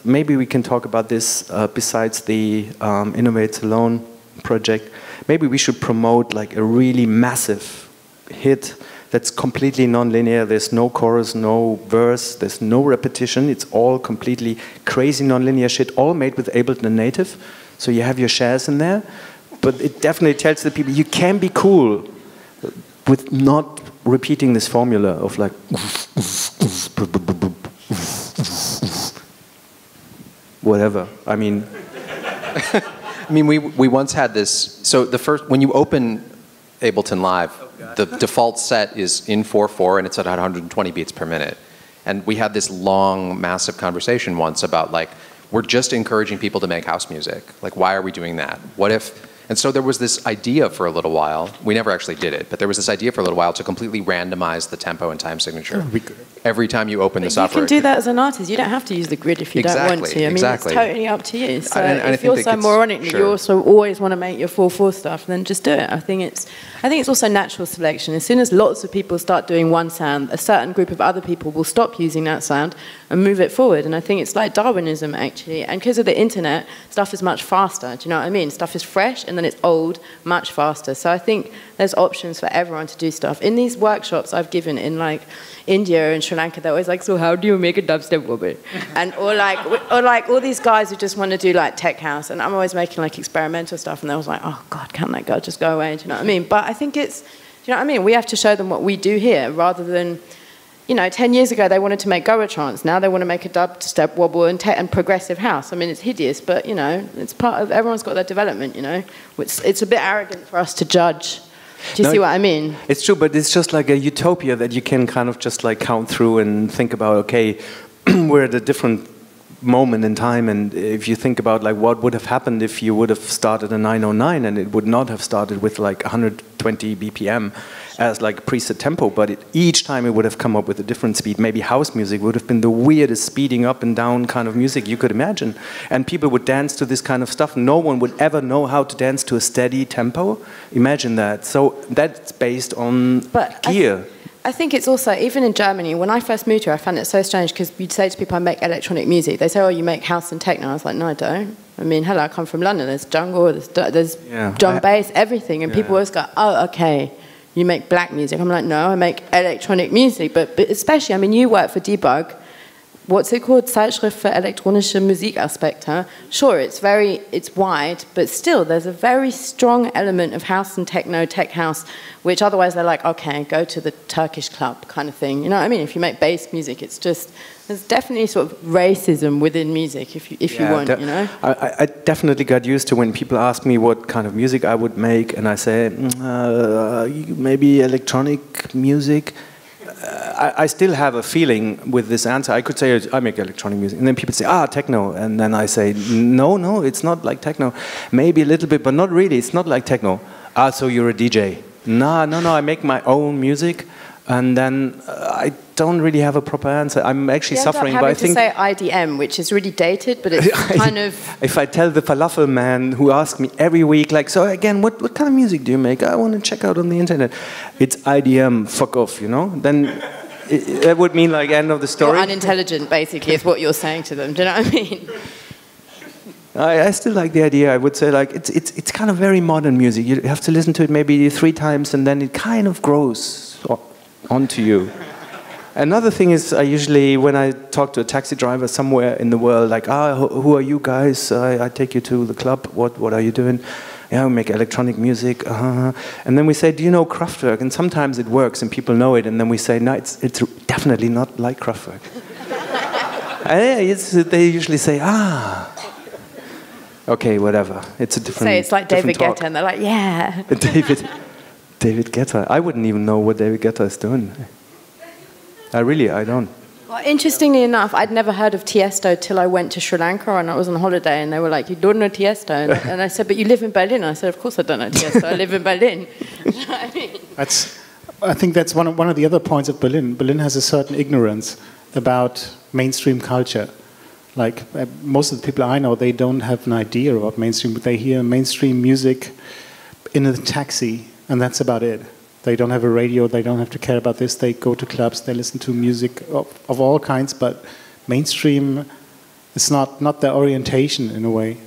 maybe we can talk about this besides the Innovate Alone project. maybe we should promote like a really massive hit that's completely non-linear. There's no chorus, no verse, there's no repetition. It's all completely crazy non-linear shit, all made with Ableton and Native. So you have your shares in there. But it definitely tells the people you can be cool with not repeating this formula of like whatever. I mean, we once had this. So when you open Ableton Live, the default set is in 4/4 and it's at 120 beats per minute. And we had this long, massive conversation once about like, we're just encouraging people to make house music. Like, why are we doing that? What if? And so there was this idea for a little while. We never actually did it, but there was this idea for a little while to completely randomize the tempo and time signature. Every time you open the software. You can do that as an artist. You don't have to use the grid if you don't want to. I mean, it's totally up to you. So if you're so moronic that you also always want to make your 4/4 stuff, then just do it. I think it's also natural selection. As soon as lots of people start doing one sound, a certain group of other people will stop using that sound and move it forward. And I think it's like Darwinism, actually. And because of the internet, stuff is much faster. Do you know what I mean? Stuff is fresh and then it's old much faster. So I think there's options for everyone to do stuff. In these workshops I've given in like India and Sri Lanka, they're always like, so how do you make a dubstep wobble? And or like all these guys who just want to do like tech house, and I'm always making like experimental stuff, and they was like, oh God, can't that guy just go away? Do you know what I mean? But I think it's, do you know what I mean? We have to show them what we do here, rather than, you know, 10 years ago they wanted to make Goa trance. Now they want to make a dubstep wobble and progressive house. I mean, it's hideous, but you know, it's part of, everyone's got their development, you know. It's a bit arrogant for us to judge. Do you see what I mean? It's true, but it's just like a utopia that you can kind of just like count through and think about, okay, we're at a different moment in time, and if you think about like what would have happened if you would have started a 909 and it would not have started with like 120 BPM as like preset tempo, but each time it would have come up with a different speed. Maybe house music would have been the weirdest speeding up and down kind of music you could imagine, and people would dance to this kind of stuff. No one would ever know how to dance to a steady tempo. Imagine that. So that's based on gear. I think it's also, even in Germany, when I first moved here, I found it so strange, because you'd say to people, I make electronic music. They say, oh, you make house and techno. I was like, no, I don't. I mean, hello, I come from London. There's jungle, there's drum bass, everything. And people always go, oh, okay, you make black music. I'm like, no, I make electronic music. But especially, I mean, you work for Debug. What's it called? Zeitschrift für elektronische Musikaspekt, huh? Sure, it's wide, but still there's a very strong element of house and techno, tech house, which otherwise they're like, okay, go to the Turkish club kind of thing. You know what I mean? If you make bass music, it's just, there's definitely sort of racism within music if you want, you know? I definitely got used to when people ask me what kind of music I would make, and I say, maybe electronic music. I still have a feeling with this answer. I could say I make electronic music, and then people say, techno, and then I say, no, it's not like techno. Maybe a little bit, but not really. It's not like techno. So you're a DJ? No, I make my own music, and then I don't really have a proper answer. I'm actually suffering, but I think to say IDM, which is really dated, but it's kind of. If I tell the falafel man who asks me every week, like, so again, what kind of music do you make? I want to check out on the internet. It's IDM. Fuck off, you know. Then that would mean like end of the story. You're unintelligent, basically, is what you're saying to them. Do you know what I mean? I still like the idea. I would say like it's kind of very modern music. You have to listen to it maybe 3 times, and then it kind of grows onto you. Another thing is, I usually, when I talk to a taxi driver somewhere in the world, like, who are you guys? I take you to the club. What are you doing? Yeah, we make electronic music. And then we say, do you know Kraftwerk? And sometimes it works, and people know it. And then we say, no, it's definitely not like Kraftwerk. And they usually say, okay, whatever. It's a different. Say it's like David Guetta, and they're like, yeah. David Guetta. I wouldn't even know what David Guetta is doing. I don't. Well, interestingly enough, I'd never heard of Tiesto till I went to Sri Lanka, and I was on holiday, and they were like, you don't know Tiesto? And I said, but you live in Berlin. I said, of course I don't know Tiesto. I live in Berlin. You know what I mean? I think that's one of the other points of Berlin. Berlin has a certain ignorance about mainstream culture. Like, most of the people I know, they don't have an idea about mainstream, but they hear mainstream music in a taxi, and that's about it. They don't have a radio, they don't have to care about this, they go to clubs, they listen to music of all kinds, but mainstream is not their orientation in a way.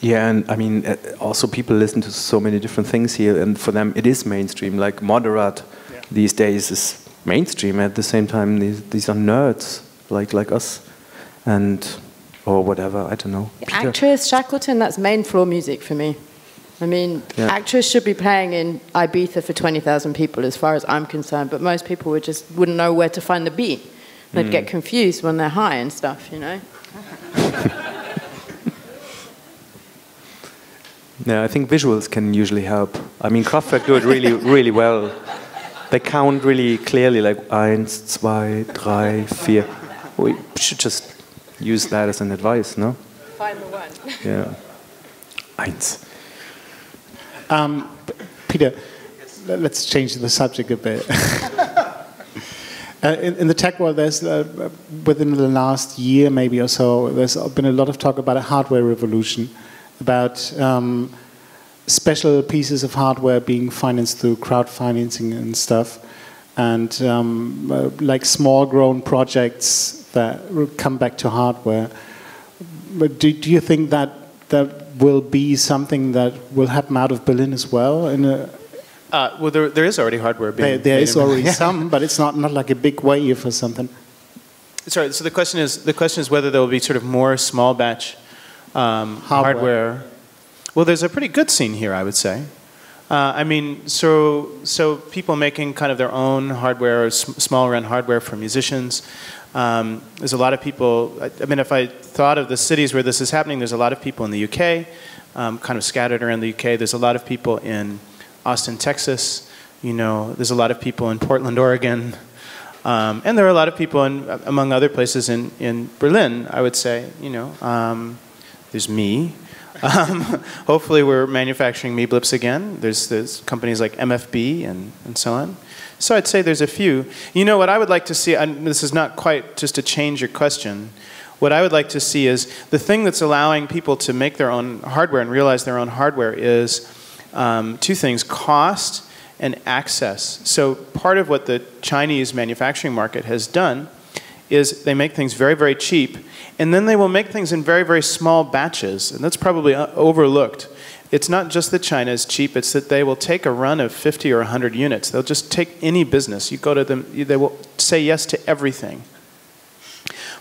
Yeah, and I mean, also people listen to so many different things here, and for them it is mainstream. Like moderate these days is mainstream. At the same time, these are nerds like us, and or whatever. I don't know. Actress Shackleton, that's main floor music for me. I mean, actors should be playing in Ibiza for 20,000 people, as far as I'm concerned. But most people wouldn't know where to find the beat. They'd get confused when they're high and stuff, you know. Yeah, I think visuals can usually help. I mean, Kraftwerk do it really well. They count really clearly, like 1, 2, 3, 4. We should just use that as an advice, no? Find the one. Yeah. 1. Peter, let's change the subject a bit. In the tech world, there's within the last year, maybe or so, there's been a lot of talk about a hardware revolution, about special pieces of hardware being financed through crowdfinancing and stuff, and like small-grown projects that will come back to hardware. But do you think that will be something that will happen out of Berlin as well? Well, there is already hardware being there is already some, but it's not like a big wave or something. Sorry. So the question is whether there will be sort of more small batch hardware. Well, there's a pretty good scene here, I would say. I mean, so people making kind of their own hardware, or smaller end hardware for musicians. There's a lot of people. I mean, if I thought of the cities where this is happening, there's a lot of people in the UK, kind of scattered around the UK. There's a lot of people in Austin, Texas. You know, there's a lot of people in Portland, Oregon, and there are a lot of people among other places in Berlin. I would say, you know, there's me. Hopefully, we're manufacturing me blips again. There's companies like MFB and so on. So I'd say there's a few. You know, what I would like to see, and this is not quite just to change your question, what I would like to see is the thing that's allowing people to make their own hardware and realize their own hardware is two things: cost and access. So part of what the Chinese manufacturing market has done is they make things very, very cheap, and then they will make things in very, very small batches, and that's probably overlooked. It's not just that China is cheap, it's that they will take a run of 50 or 100 units. They'll just take any business. You go to them, they will say yes to everything.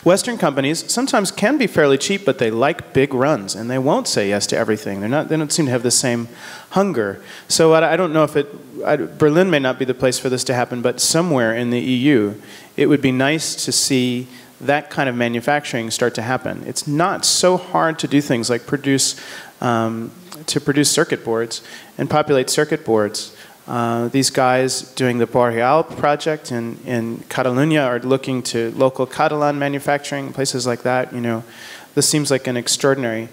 Western companies sometimes can be fairly cheap, but they like big runs, and they won't say yes to everything. They don't seem to have the same hunger. So I don't know if Berlin may not be the place for this to happen, but somewhere in the EU, it would be nice to see that kind of manufacturing start to happen. It's not so hard to do things like produce circuit boards and populate circuit boards. These guys doing the Boreal project in Catalonia are looking to local Catalan manufacturing, places like that. You know, this seems like an extraordinary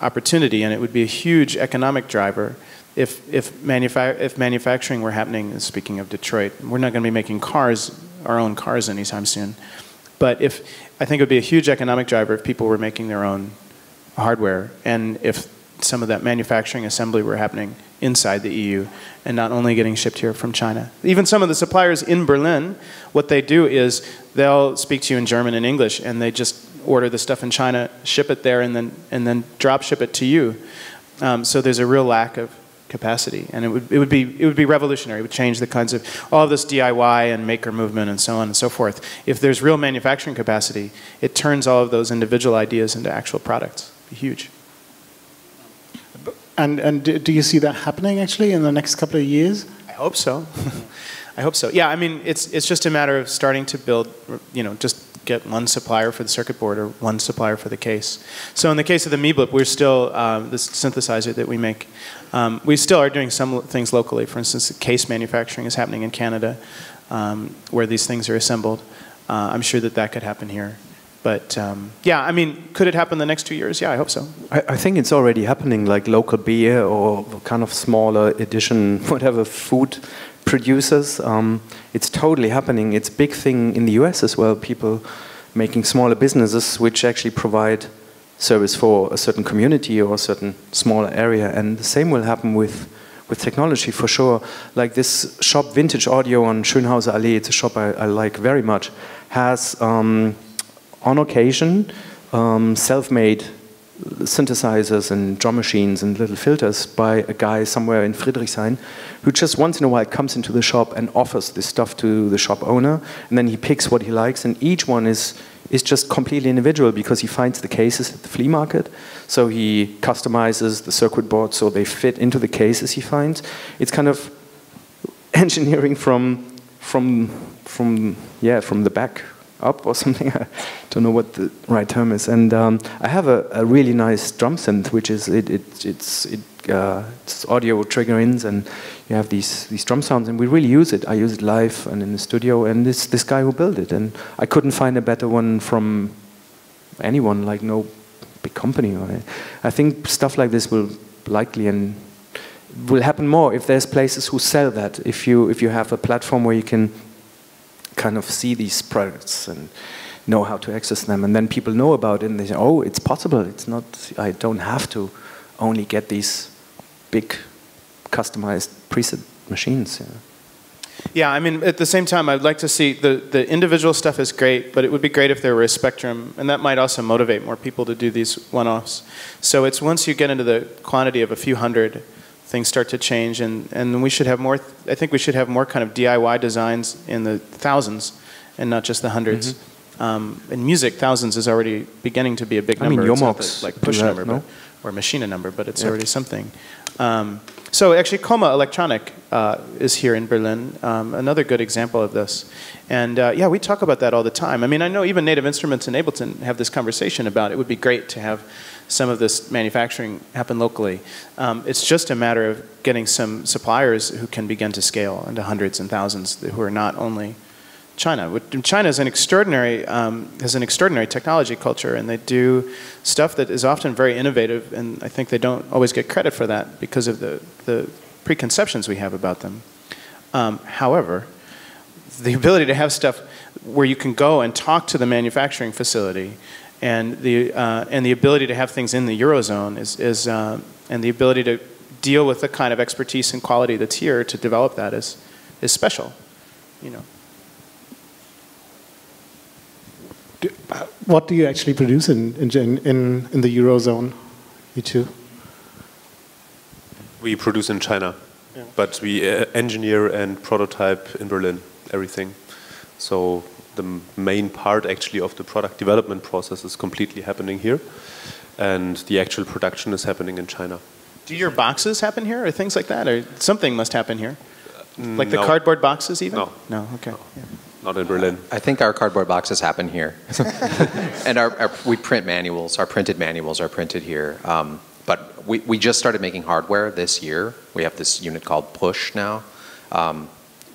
opportunity, and it would be a huge economic driver if manufacturing were happening. Speaking of Detroit, we're not going to be making our own cars anytime soon. But I think it would be a huge economic driver if people were making their own hardware, and if some of that manufacturing assembly were happening inside the EU and not only getting shipped here from China. Even some of the suppliers in Berlin, what they do is they'll speak to you in German and English, and they just order the stuff in China, ship it there, and then drop ship it to you. So there's a real lack of capacity, and it would be revolutionary. It would change the kinds of all of this DIY and maker movement and so on and so forth. If there's real manufacturing capacity, it turns all of those individual ideas into actual products. It'd be huge. And do you see that happening actually in the next couple of years? I hope so. I hope so. Yeah, I mean, it's just a matter of starting to build, you know, just get one supplier for the circuit board or one supplier for the case. So in the case of the MeBlip, we're still, this synthesizer that we make, we still are doing some things locally. For instance, case manufacturing is happening in Canada, where these things are assembled. I'm sure that could happen here. But yeah, I mean, could it happen in the next 2 years? Yeah, I hope so. I think it's already happening, like local beer or kind of smaller edition, whatever, food producers. It's totally happening. It's a big thing in the US as well, people making smaller businesses which actually provide service for a certain community or a certain smaller area. And the same will happen with technology for sure. Like this shop, Vintage Audio on Schönhauser Allee, it's a shop I like very much, has on occasion self-made synthesizers and drum machines and little filters by a guy somewhere in Friedrichshain who just once in a while comes into the shop and offers this stuff to the shop owner, and then he picks what he likes, and each one is just completely individual because he finds the cases at the flea market, so he customizes the circuit board so they fit into the cases he finds. It's kind of engineering from the back up or something. I don't know what the right term is. And I have a really nice drum synth, which is it's audio trigger-ins, and you have these drum sounds, and we really use it. I use it live and in the studio, and it's this guy who built it, and I couldn't find a better one from anyone, like no big company. I think stuff like this will likely and will happen more if there's places who sell that. If you have a platform where you can kind of see these products and know how to access them, and then people know about it and they say, oh, it's possible. It's not, I don't have to only get these big customized preset machines. Yeah, I mean, at the same time, I'd like to see the individual stuff is great, but it would be great if there were a spectrum, and that might also motivate more people to do these one-offs. So it's once you get into the quantity of a few hundred, things start to change, and we should have more. I think we should have more kind of DIY designs in the thousands, and not just the hundreds. In music, thousands is already beginning to be a big number. I mean, it's not the, like push number, no? or machine number, but it's already something. So actually, Coma Electronic is here in Berlin, another good example of this. And yeah, we talk about that all the time. I mean, I know even Native Instruments and Ableton have this conversation about it would be great to have some of this manufacturing happen locally. It's just a matter of getting some suppliers who can begin to scale into hundreds and thousands who are not only China. China is has an extraordinary technology culture, and they do stuff that is often very innovative, and I think they don't always get credit for that because of the preconceptions we have about them. However, the ability to have stuff where you can go and talk to the manufacturing facility, and the ability to have things in the Eurozone and the ability to deal with the kind of expertise and quality that's here to develop that is special, you know. What do you actually produce in the Eurozone, you two? We produce in China, but we engineer and prototype in Berlin, everything. So the main part actually of the product development process is completely happening here, and the actual production is happening in China. Do your boxes happen here, or things like that, or something must happen here? Like the cardboard boxes even? No. No, okay. No. Yeah. Not in Berlin. I think our cardboard boxes happen here. And we print manuals. Our printed manuals are printed here. But we just started making hardware this year. We have this unit called Push now,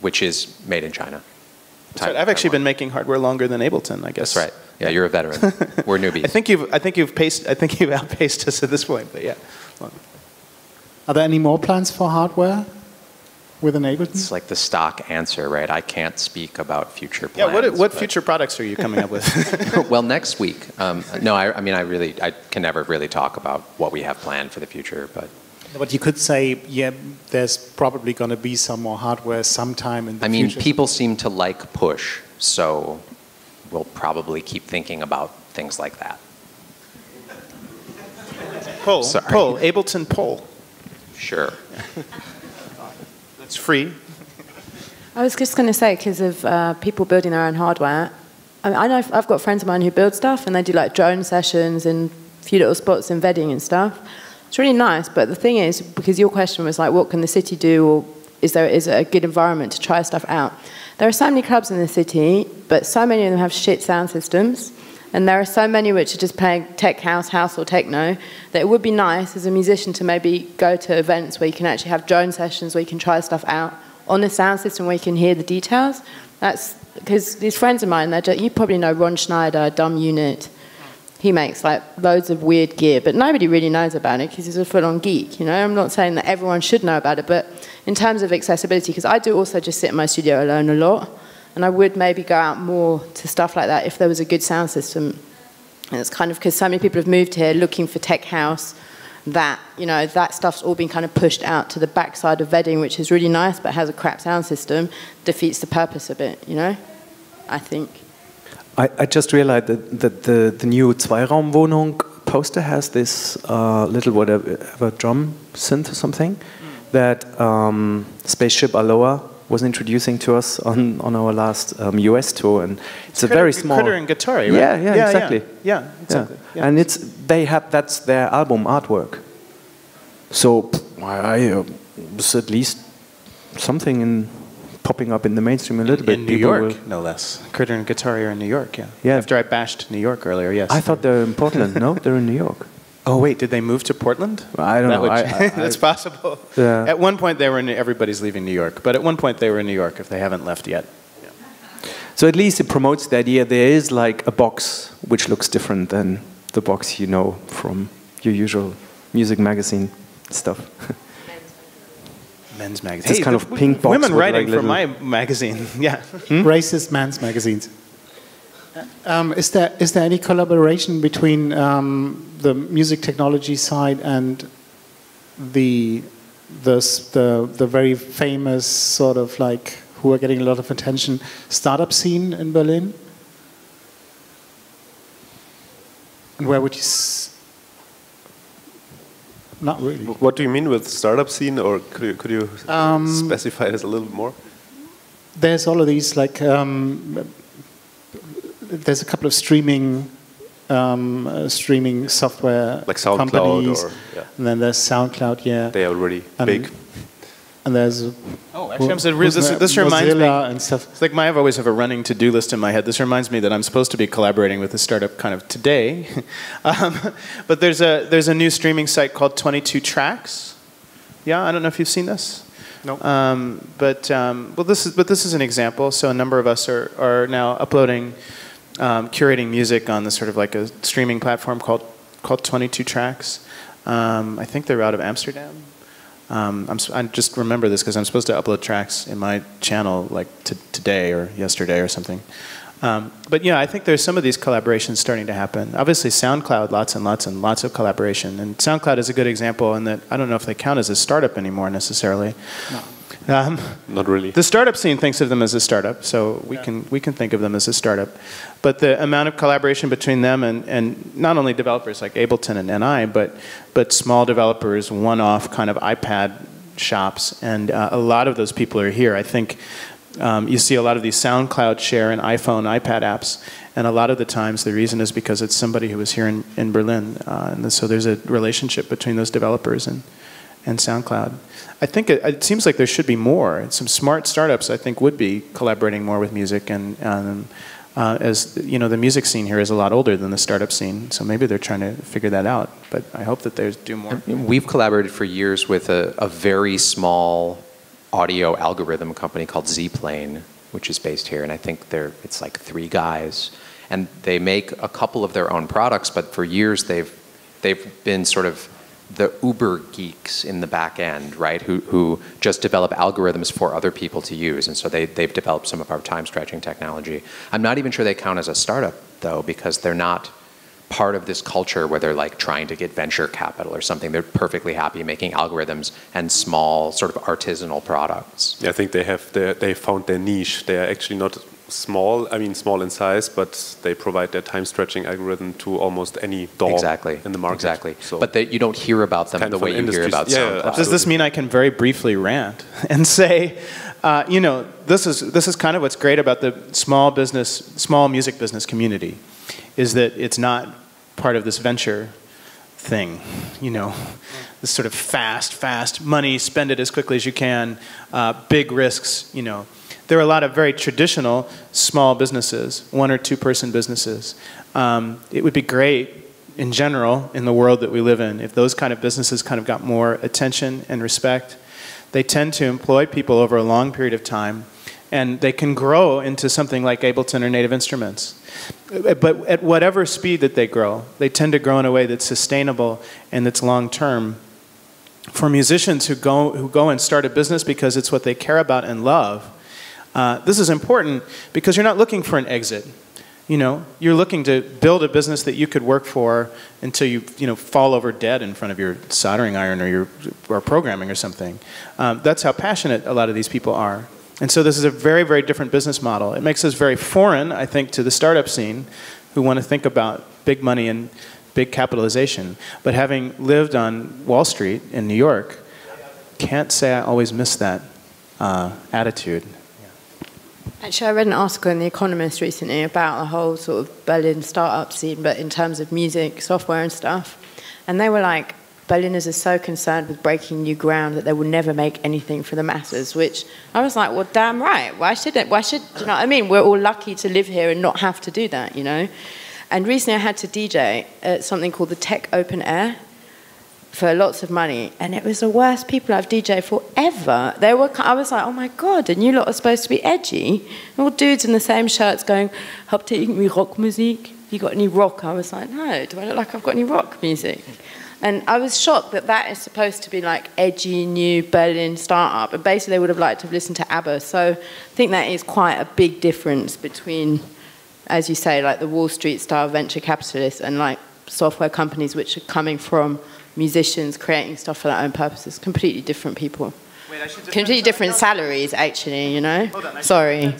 which is made in China. Right. I've actually been making hardware longer than Ableton, I guess. That's right. Yeah, you're a veteran. We're newbies. I think you've outpaced us at this point, but yeah. Are there any more plans for hardware with an Ableton? It's like the stock answer, right? I can't speak about future plans. Yeah, what future products are you coming up with? Well, next week. No, I mean, I can never really talk about what we have planned for the future, but. But you could say, yeah, there's probably going to be some more hardware sometime in the future. I mean, people seem to like Push, so we'll probably keep thinking about things like that. Pull, Ableton Pull. Sure. It's free. I was just going to say, because of people building their own hardware, I know I've got friends of mine who build stuff, and they do like drone sessions and a few little spots in Wedding and stuff. It's really nice, but the thing is, because your question was like, what can the city do, or is it a good environment to try stuff out? There are so many clubs in the city, but so many of them have shit sound systems, and there are so many which are just playing tech house or techno, that it would be nice as a musician to maybe go to events where you can actually have drone sessions where you can try stuff out on a sound system where you can hear the details. That's because these friends of mine, you probably know Ron Schneider, Dumb Unit. He makes like loads of weird gear, but nobody really knows about it because he's a full-on geek, you know? I'm not saying that everyone should know about it, but in terms of accessibility, because I do also just sit in my studio alone a lot, and I would maybe go out more to stuff like that if there was a good sound system. And it's kind of because so many people have moved here looking for tech house that, you know, that stuff's all been kind of pushed out to the backside of Wedding, which is really nice but has a crap sound system, defeats the purpose a bit, you know, I think. I just realized that the new Zweiraumwohnung poster has this little whatever drum synth or something that Spaceship Aloha was introducing to us on our last US tour, and it's a very small. Critter and Guitar, right? Yeah, exactly. Yeah, exactly. Yeah. And that's their album artwork. So it's at least something popping up in the mainstream a little bit. In New York, no less. Critter and Guitar are in New York, yeah. Yeah. After I bashed New York earlier, yes. I thought they're in Portland. No, they're in New York. Oh wait, did they move to Portland? I don't know. That's possible. Yeah. At one point, everybody's leaving New York, but at one point they were in New York if they haven't left yet. Yeah. So at least it promotes the idea there is like a box which looks different than the box you know from your usual music magazine stuff. Men's magazine. This kind of pink box. Women writing like for my magazine. Yeah. Racist men's magazines. Is there any collaboration between the music technology side and the very famous sort of like who are getting a lot of attention startup scene in Berlin? And where would you? Not really. What do you mean with startup scene, or could you specify this a little bit more? There's all of these like. There's a couple of streaming software like SoundCloud companies, yeah. And then there's SoundCloud, yeah. They are already big. And there's this reminds me. And stuff. It's like I always have a running to-do list in my head. This reminds me that I'm supposed to be collaborating with a startup kind of today, but there's a new streaming site called 22 Tracks. Yeah, I don't know if you've seen this. No. This is an example. So a number of us are now uploading, curating music on this sort of like a streaming platform called 22 Tracks. I think they're out of Amsterdam. I just remember this because I'm supposed to upload tracks in my channel like today or yesterday or something. But yeah, I think there's some of these collaborations starting to happen. Obviously, SoundCloud, lots and lots of collaboration. And SoundCloud is a good example in that I don't know if they count as a startup anymore necessarily. No. Not really. The startup scene thinks of them as a startup, so we can think of them as a startup. But the amount of collaboration between them and not only developers like Ableton and NI, but small developers, one-off kind of iPad shops, and a lot of those people are here. I think you see a lot of these SoundCloud share and iPhone, iPad apps, and a lot of the times the reason is because it's somebody who was here in Berlin, and so there's a relationship between those developers and SoundCloud. I think it seems like there should be more. Some smart startups, I think, would be collaborating more with music, and as you know, the music scene here is a lot older than the startup scene, so maybe they're trying to figure that out. But I hope that they do more. We've collaborated for years with a very small audio algorithm company called Z-Plane, which is based here, and I think it's like 3 guys, and they make a couple of their own products, but for years they've been sort of the Uber geeks in the back end, right? Who just develop algorithms for other people to use, and so they've developed some of our time stretching technology. I'm not even sure they count as a startup though, because they're not part of this culture where they're like trying to get venture capital or something. They're perfectly happy making algorithms and small sort of artisanal products. Yeah, I think they found their niche. They are actually not small, I mean small in size, but they provide their time stretching algorithm to almost any DAW in the market. Exactly. So but you don't hear about them the way you hear about SoundCloud. Does this mean I can very briefly rant and say, you know, this is kind of what's great about the small music business community, is that it's not part of this venture thing, you know, this sort of fast money, spend it as quickly as you can, big risks, you know. There are a lot of very traditional small businesses, 1 or 2 person businesses. It would be great in general in the world that we live in if those kind of businesses kind of got more attention and respect. They tend to employ people over a long period of time, and they can grow into something like Ableton or Native Instruments. But at whatever speed that they grow, they tend to grow in a way that's sustainable and that's long term. For musicians who go and start a business because it's what they care about and love, this is important because you're not looking for an exit. You know, you're looking to build a business that you could work for until you fall over dead in front of your soldering iron or programming or something. That's how passionate a lot of these people are. And so this is a very, very different business model. It makes us very foreign, I think, to the startup scene, who want to think about big money and big capitalization. But having lived on Wall Street in New York, can't say I always miss that attitude. Actually, I read an article in The Economist recently about the whole sort of Berlin startup scene, but in terms of music, software and stuff. And they were like, Berliners are so concerned with breaking new ground that they will never make anything for the masses, which I was like, well, damn right. Why should, you know what I mean? We're all lucky to live here and not have to do that, you know? And recently I had to DJ at something called the Tech Open Air for lots of money, and it was the worst people I've DJed for ever. I was like, oh my God, and you lot are supposed to be edgy. All dudes in the same shirts going, habt ihr irgendwie Rockmusik? Have you got any rock? I was like, no, do I look like I've got any rock music? And I was shocked that that is supposed to be like edgy, new Berlin startup, and basically they would have liked to have listened to ABBA. So I think that is quite a big difference between, as you say, like the Wall Street style venture capitalists and like software companies which are coming from musicians creating stuff for their own purposes. Completely different people. Wait, completely different salaries, actually, you know? Hold on, Sorry.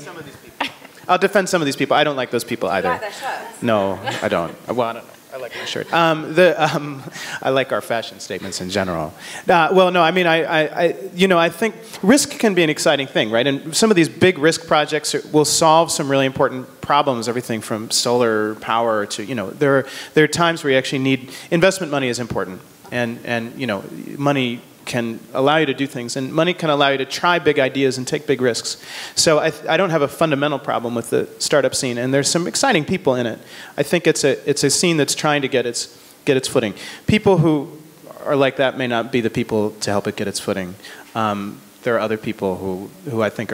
I'll defend some of these people. I don't like those people either. You like their shirts? No, I don't. Well, I don't know. I like my shirt. I like our fashion statements in general. Well, no, I mean, I think risk can be an exciting thing, right? And some of these big risk projects will solve some really important problems, everything from solar power to, you know, there are times where you actually need, investment money is important. And you know, money can allow you to do things, and money can allow you to try big ideas and take big risks. So I don't have a fundamental problem with the startup scene, and there's some exciting people in it. I think it's a scene that's trying to get its footing. People who are like that may not be the people to help it get its footing. There are other people who I think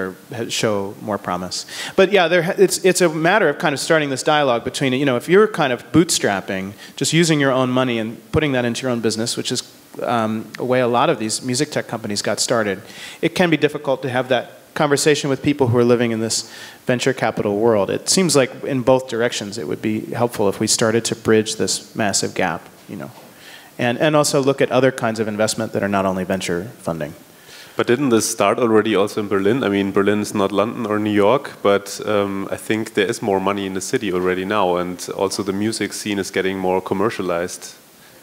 show more promise. But yeah, it's a matter of kind of starting this dialogue between, you know, if you're kind of bootstrapping, just using your own money and putting that into your own business, which is a way a lot of these music tech companies got started, it can be difficult to have that conversation with people who are living in this venture capital world. It seems like in both directions it would be helpful if we started to bridge this massive gap, you know, and also look at other kinds of investment that are not only venture funding. But didn't this start already also in Berlin? I mean, Berlin is not London or New York, but I think there is more money in the city already now, and also the music scene is getting more commercialized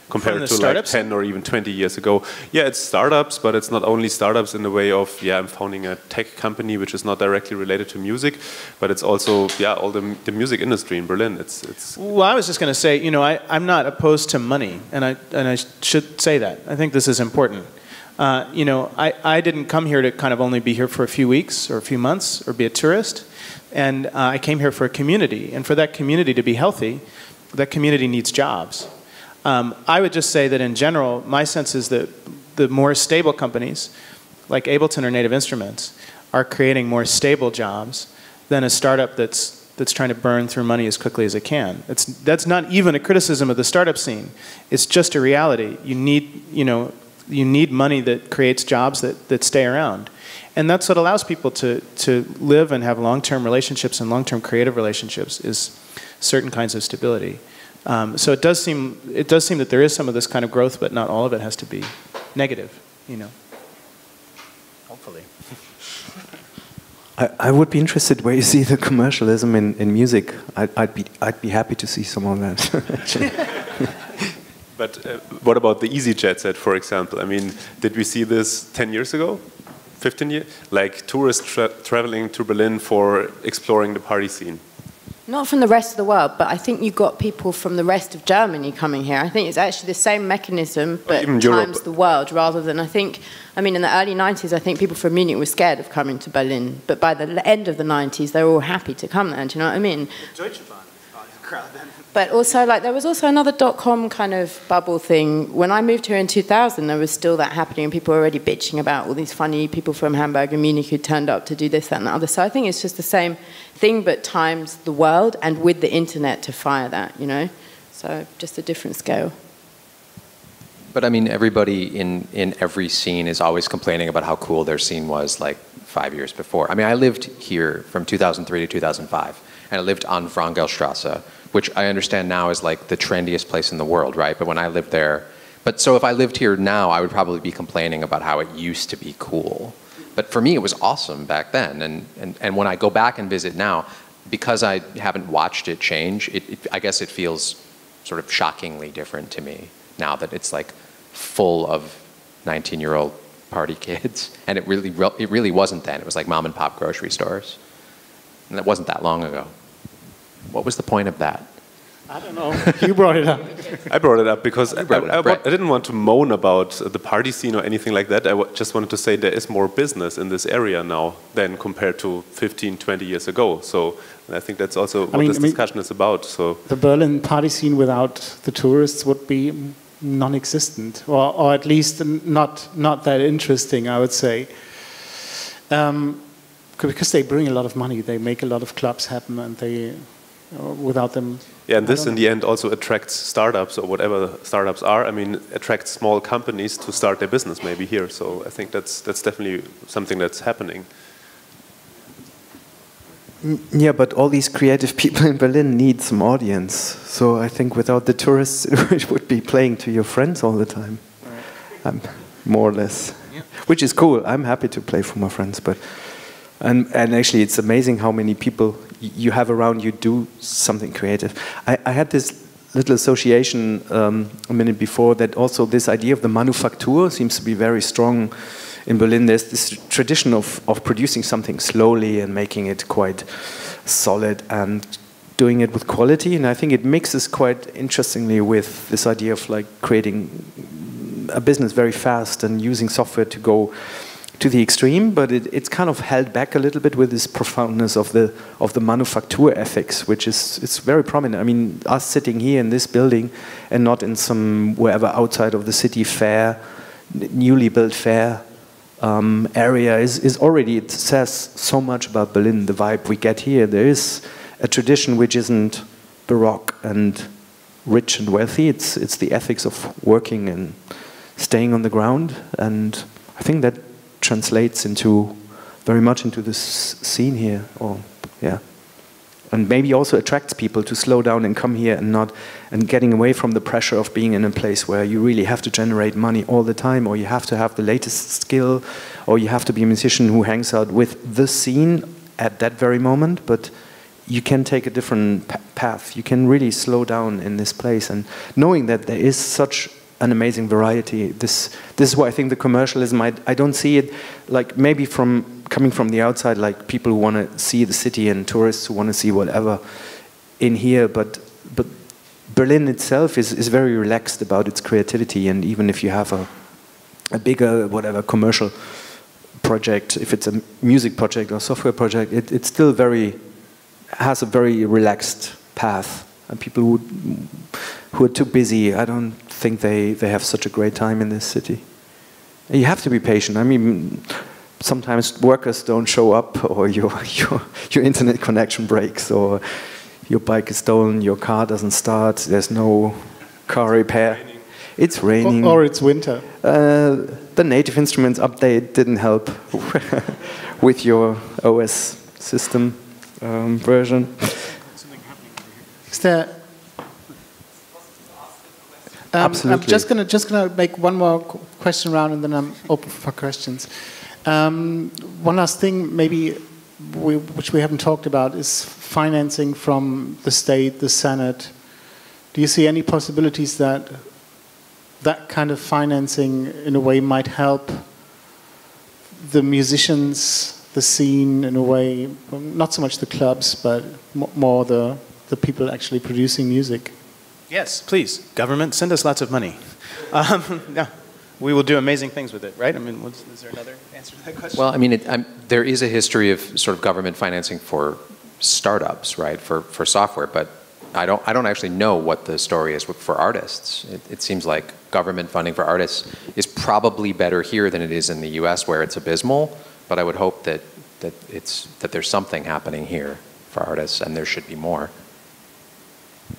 compared to like 10 or even 20 years ago. Yeah, it's startups, but it's not only startups in the way of, yeah, I'm founding a tech company which is not directly related to music, but it's also, yeah, all the music industry in Berlin. It's Well, I was just going to say, you know, I'm not opposed to money, and I should say that. I think this is important. You know, I didn't come here to kind of only be here for a few weeks or a few months or be a tourist, and I came here for a community, and for that community to be healthy, that community needs jobs. I would just say that in general, my sense is that the more stable companies, like Ableton or Native Instruments, are creating more stable jobs than a startup that's trying to burn through money as quickly as it can. That's not even a criticism of the startup scene. It's just a reality. You need money that creates jobs that stay around. And that's what allows people to live and have long-term relationships and long-term creative relationships, is certain kinds of stability. So it does seem that there is some of this kind of growth, but not all of it has to be negative, you know. Hopefully. I would be interested where you see the commercialism in music. I'd be happy to see some of that. But what about the EasyJet set, for example? I mean, did we see this 10 years ago? 15 years? Like tourists traveling to Berlin for exploring the party scene? Not from the rest of the world, but I think you got people from the rest of Germany coming here. I think it's actually the same mechanism, but times the world, rather than, I mean, in the early 90s, I think people from Munich were scared of coming to Berlin. But by the end of the 90s, they were all happy to come there, do you know what I mean? Deutsche Bahn crowd then. But also, like, there was also another .com kind of bubble thing. When I moved here in 2000, there was still that happening, and people were already bitching about all these funny people from Hamburg and Munich who turned up to do this, that, and the other. So I think it's just the same thing, but times the world, and with the internet to fire that, you know? So just a different scale. But I mean, everybody in every scene is always complaining about how cool their scene was like 5 years before. I mean, I lived here from 2003 to 2005, and I lived on Wrangelstrasse, which I understand now is like the trendiest place in the world, right? But when I lived there, so if I lived here now, I would probably be complaining about how it used to be cool. But for me, it was awesome back then. And when I go back and visit now, because I haven't watched it change, I guess it feels sort of shockingly different to me now that it's like full of 19-year-old party kids. And it really wasn't then. It was like mom and pop grocery stores. And that wasn't that long ago. What was the point of that? I don't know. You brought it up. I brought it up because I didn't want to moan about the party scene or anything like that. I just wanted to say there is more business in this area now than compared to 15, 20 years ago. So I think that's also what this discussion is about. So the Berlin party scene without the tourists would be non-existent, or at least not that interesting, I would say. Because they bring a lot of money, they make a lot of clubs happen, and they, without them. Yeah, and this in the end also attracts startups or whatever startups are. I mean, attracts small companies to start their business maybe here. So I think that's definitely something that's happening. Yeah, but all these creative people in Berlin need some audience. So I think without the tourists, it would be playing to your friends all the time, more or less. Yeah. Which is cool. I'm happy to play for my friends, but and actually, it's amazing how many people you have around you do something creative. I had this little association a minute before that also this idea of the Manufaktur seems to be very strong in Berlin. There's this tradition of producing something slowly and making it quite solid and doing it with quality. And I think it mixes quite interestingly with this idea of like creating a business very fast and using software to go to the extreme, but it's kind of held back a little bit with this profoundness of the Manufaktur ethics, which it's very prominent. I mean, us sitting here in this building and not in some wherever outside of the city fair, newly built fair area is already, it says so much about Berlin, the vibe we get here. There is a tradition which isn't baroque and rich and wealthy. It's the ethics of working and staying on the ground, and I think that translates into very much into this scene here, and maybe also attracts people to slow down and come here and getting away from the pressure of being in a place where you really have to generate money all the time, or you have to have the latest skill, or you have to be a musician who hangs out with the scene at that very moment. But you can take a different path. You can really slow down in this place, and knowing that there is such an amazing variety. This is why I think the commercialism, I don't see it like maybe coming from the outside, like people who want to see the city and tourists who want to see whatever in here, but Berlin itself is very relaxed about its creativity, and even if you have a bigger whatever commercial project, if it's a music project or software project, it still has a very relaxed path, and people who are too busy, I don't think they have such a great time in this city. You have to be patient. I mean, sometimes workers don't show up, or your internet connection breaks, or your bike is stolen, your car doesn't start, there's no car repair. It's raining. Or it's winter. The Native Instruments update didn't help with your OS system version. Is there... Absolutely. I'm just gonna make one more question round, and then I'm open for questions. One last thing, maybe which we haven't talked about, is financing from the state, the Senate. Do you see any possibilities that kind of financing, in a way, might help the musicians, the scene, in a way, not so much the clubs, but more the people actually producing music? Yes, please. Government, send us lots of money. No, we will do amazing things with it, right? I mean, is there another answer to that question? Well, I mean, there is a history of sort of government financing for startups, right, for software, but I don't actually know what the story is for artists. It seems like government funding for artists is probably better here than it is in the US, where it's abysmal, but I would hope that there's something happening here for artists, and there should be more.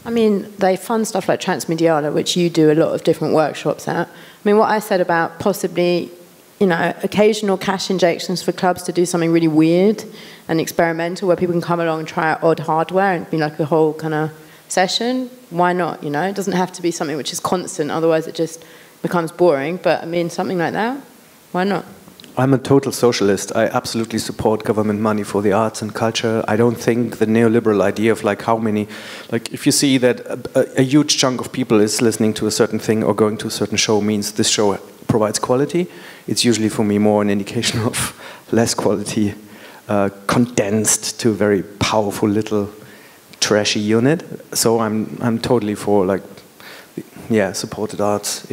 I mean, they fund stuff like Transmediale, which you do a lot of different workshops at. I mean, what I said about possibly, occasional cash injections for clubs to do something really weird and experimental, where people can come along and try out odd hardware and be like a whole kind of session. Why not? It doesn't have to be something which is constant, otherwise it just becomes boring. But I mean, something like that, why not? I'm a total socialist. I absolutely support government money for the arts and culture. I don't think the neoliberal idea of like how many, like if you see that a huge chunk of people is listening to a certain thing or going to a certain show means this show provides quality, it's usually for me more an indication of less quality condensed to a very powerful little trashy unit. So I'm totally for like, yeah, supported arts.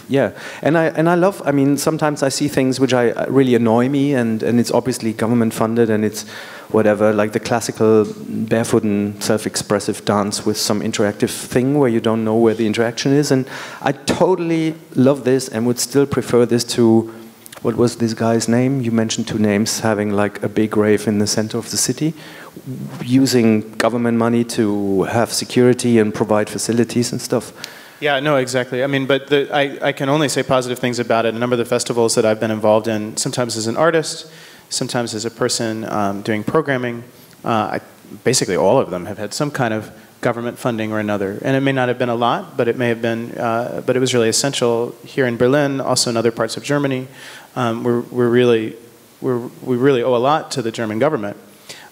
Yeah, and I love. I mean, sometimes I see things which really annoy me, and it's obviously government funded, and it's whatever, like the classical barefoot and self-expressive dance with some interactive thing where you don't know where the interaction is. And I totally love this, and would still prefer this to, what was this guy's name? You mentioned two names, having like a big rave in the center of the city, using government money to have security and provide facilities and stuff. Yeah, no, exactly. I mean, but I can only say positive things about it. A number of the festivals that I've been involved in, sometimes as an artist, sometimes as a person doing programming, basically all of them have had some kind of government funding or another. And it may not have been a lot, but it may have been, but it was really essential here in Berlin, also in other parts of Germany. We really owe a lot to the German government.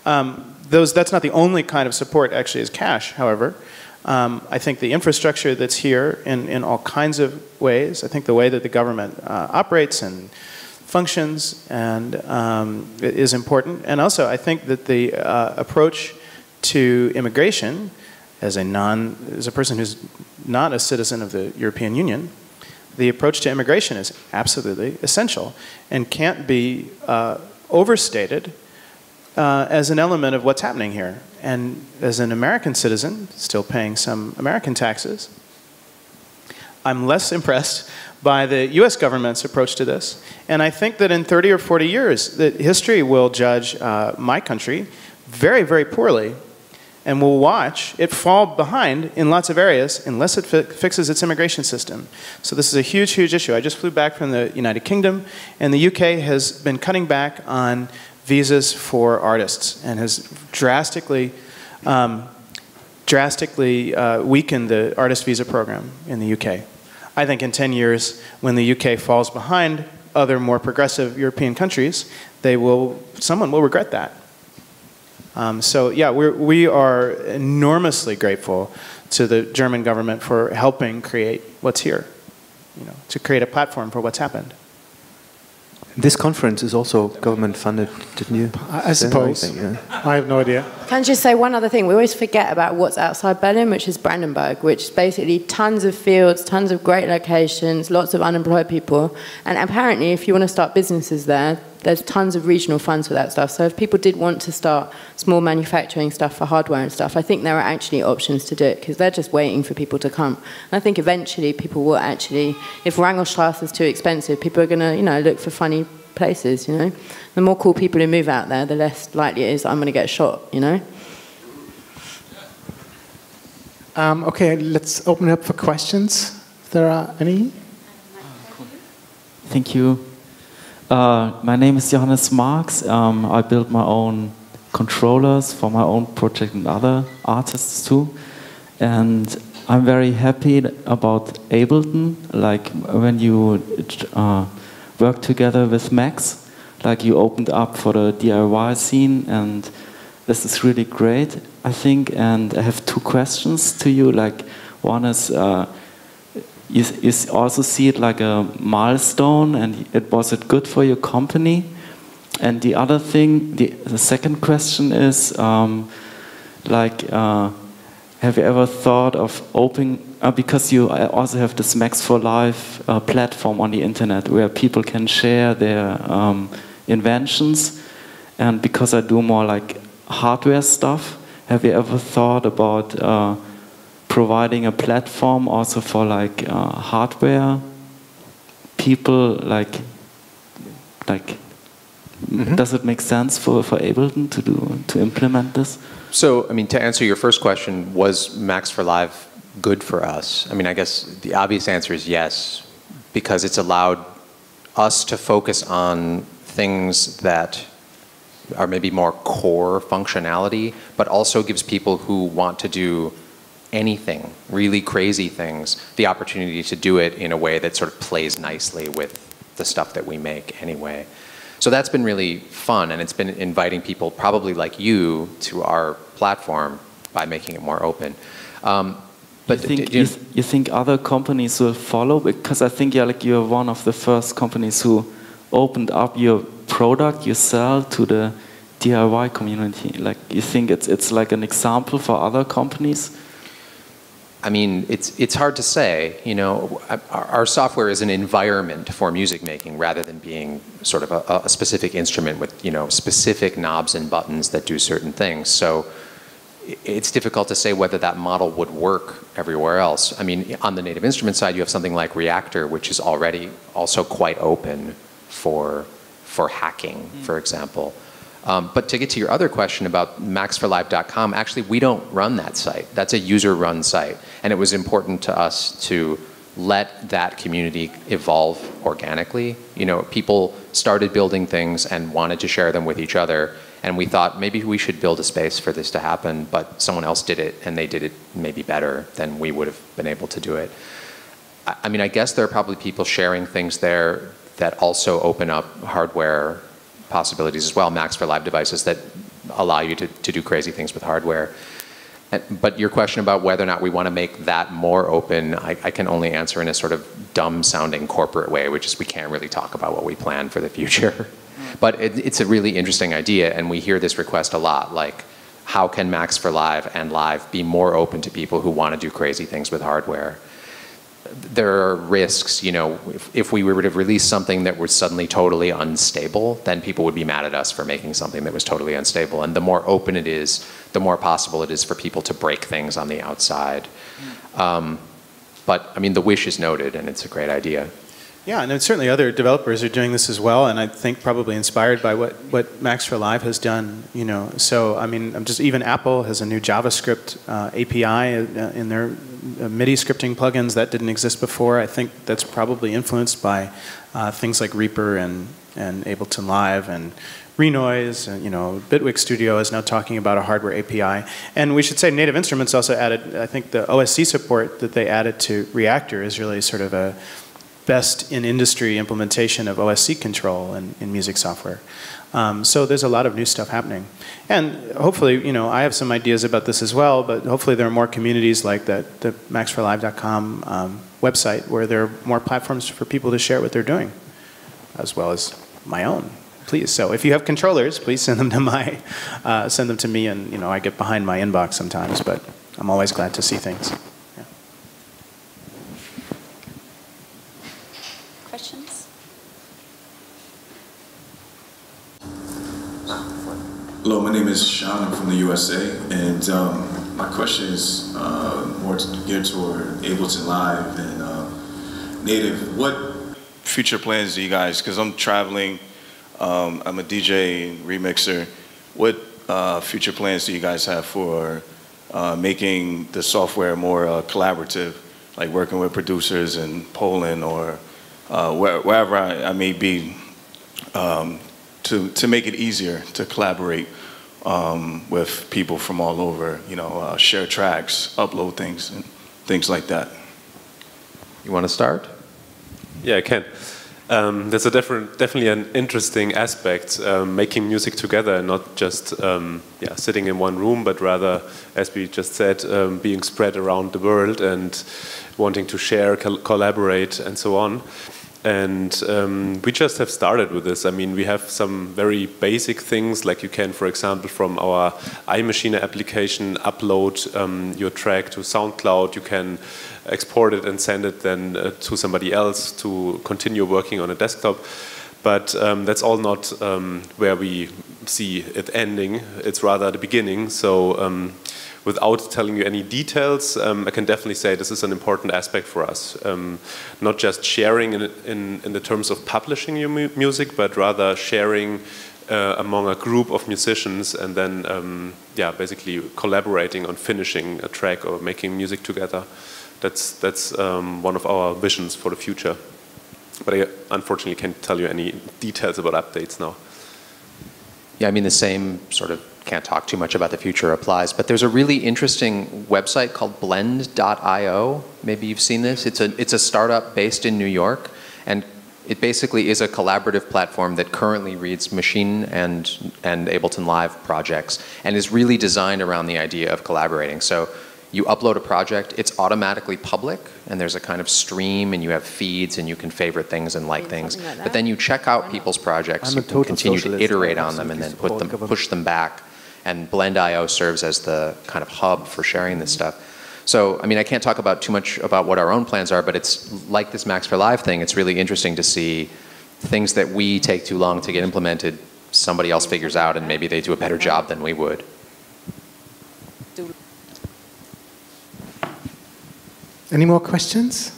That's not the only kind of support actually is cash, however. I think the infrastructure that's here in all kinds of ways, I think the way that the government operates and functions and is important. And also I think that the approach to immigration as a person who's not a citizen of the European Union, the approach to immigration is absolutely essential and can't be overstated as an element of what's happening here. And as an American citizen, still paying some American taxes, I'm less impressed by the US government's approach to this. And I think that in 30 or 40 years, that history will judge my country very, very poorly and will watch it fall behind in lots of areas unless it fixes its immigration system. So this is a huge, huge issue. I just flew back from the United Kingdom, and the UK has been cutting back on visas for artists and has drastically weakened the artist visa program in the UK. I think in 10 years, when the UK falls behind other more progressive European countries, someone will regret that. So yeah, we are enormously grateful to the German government for helping create what's here, to create a platform for what's happened. This conference is also government funded, didn't you? I suppose. Yeah. I have no idea. Can I just say one other thing? We always forget about what's outside Berlin, which is Brandenburg, which is basically tons of fields, tons of great locations, lots of unemployed people. And apparently, if you want to start businesses there, there's tons of regional funds for that stuff. So if people did want to start small manufacturing stuff for hardware and stuff, I think there are actually options to do it, because they're just waiting for people to come. And I think eventually people will actually, if Rangelstrasse is too expensive, people are going to, look for funny places, The more cool people who move out there, the less likely it is that I'm going to get shot, Okay, let's open it up for questions, if there are any. Thank you. My name is Johannes Marx. I build my own controllers for my own project and other artists too. And I'm very happy about Ableton, like when you work together with Max, like you opened up for the DIY scene, and this is really great, I think. And I have two questions to you. Like, one is, you also see it like a milestone, and was it good for your company? And the other thing, the second question is, have you ever thought of opening, because you also have this Max for Life platform on the internet where people can share their inventions, and because I do more like hardware stuff, have you ever thought about providing a platform also for like hardware people, like does it make sense for Ableton to implement this? So, I mean, to answer your first question, was Max for Live good for us? I mean, I guess the obvious answer is yes, because it's allowed us to focus on things that are maybe more core functionality, but also gives people who want to do anything, really crazy things, the opportunity to do it in a way that sort of plays nicely with the stuff that we make anyway. So that's been really fun, and it's been inviting people probably like you to our platform by making it more open. But you think other companies will follow? Because I think you're one of the first companies who opened up your product you sell to the DIY community. Like, you think it's like an example for other companies? I mean, it's hard to say. You know, our software is an environment for music making rather than being sort of a specific instrument with, you know, specific knobs and buttons that do certain things. So it's difficult to say whether that model would work everywhere else. I mean, on the native instrument side, you have something like Reactor, which is already also quite open for hacking, for example. But to get to your other question about maxforlive.com, actually we don't run that site. That's a user-run site. And it was important to us to let that community evolve organically. You know, people started building things and wanted to share them with each other. And we thought maybe we should build a space for this to happen, but someone else did it, and they did it maybe better than we would have been able to do it. I mean, I guess there are probably people sharing things there that also open up hardware possibilities as well, Max for Live devices that allow you to do crazy things with hardware. But your question about whether or not we want to make that more open, I can only answer in a sort of dumb-sounding corporate way, which is we can't really talk about what we plan for the future. But it's a really interesting idea, and we hear this request a lot, like, how can Max for Live and Live be more open to people who want to do crazy things with hardware? There are risks, you know, if we were to release something that was suddenly totally unstable, then people would be mad at us for making something that was totally unstable. And the more open it is, the more possible it is for people to break things on the outside. But, I mean, the wish is noted, and it's a great idea. Yeah, and certainly other developers are doing this as well, and I think probably inspired by what Max for Live has done, you know. So, I mean, even Apple has a new JavaScript API in their MIDI scripting plugins that didn't exist before. I think that's probably influenced by things like Reaper and Ableton Live and Renoise, and, you know, Bitwig Studio is now talking about a hardware API. And we should say Native Instruments also added, I think the OSC support that they added to Reactor is really sort of a best in industry implementation of OSC control in music software. So there's a lot of new stuff happening. And hopefully, you know, I have some ideas about this as well, but hopefully there are more communities like that, the maxforlive.com website, where there are more platforms for people to share what they're doing, as well as my own. Please. So if you have controllers, please send them to send them to me, and, you know, I get behind my inbox sometimes, but I'm always glad to see things. Questions? Hello, my name is Sean. I'm from the USA, and my question is more geared toward Ableton Live and Native. What future plans do you guys? Because I'm traveling, I'm a DJ and remixer. What future plans do you guys have for making the software more collaborative, like working with producers in Poland or wherever I may be, to make it easier to collaborate with people from all over, you know, share tracks, upload things, and things like that. You want to start? Yeah, I can. That's a definitely an interesting aspect, making music together and not just sitting in one room, but rather, as we just said, being spread around the world and wanting to share, collaborate, and so on. And we just have started with this. I mean, we have some very basic things, like you can, for example, from our iMachine application, upload your track to SoundCloud. You can export it and send it then to somebody else to continue working on a desktop. But that's all not where we see it ending. It's rather the beginning. So without telling you any details, I can definitely say this is an important aspect for us. Not just sharing in the terms of publishing your music, but rather sharing among a group of musicians, and then basically collaborating on finishing a track or making music together. That's one of our visions for the future. But I unfortunately can't tell you any details about updates now. Yeah, I mean, the same sort of can't talk too much about the future applies, but there's a really interesting website called blend.io. Maybe you've seen this. It's a startup based in New York, and it basically is a collaborative platform that currently reads machine and Ableton Live projects and is really designed around the idea of collaborating. So you upload a project, it's automatically public, and there's a kind of stream, and you have feeds, and you can favorite things and like things. But then you check out people's projects, you can continue to iterate on them, and then push them back. And Blend.io serves as the kind of hub for sharing this stuff. So, I mean, I can't talk about too much about what our own plans are, but it's like this Max for Live thing. It's really interesting to see things that we take too long to get implemented, somebody else figures out, and maybe they do a better job than we would. Any more questions?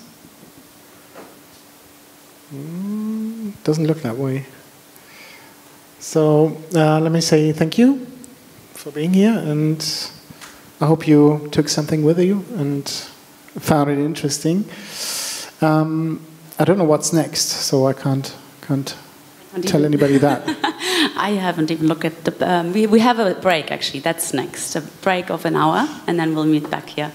Doesn't look that way. So let me say thank you for being here, and I hope you took something with you and found it interesting. I don't know what's next, so I can't tell anybody that. I haven't even looked at the... we have a break, actually. That's next. A break of an hour, and then we'll meet back here.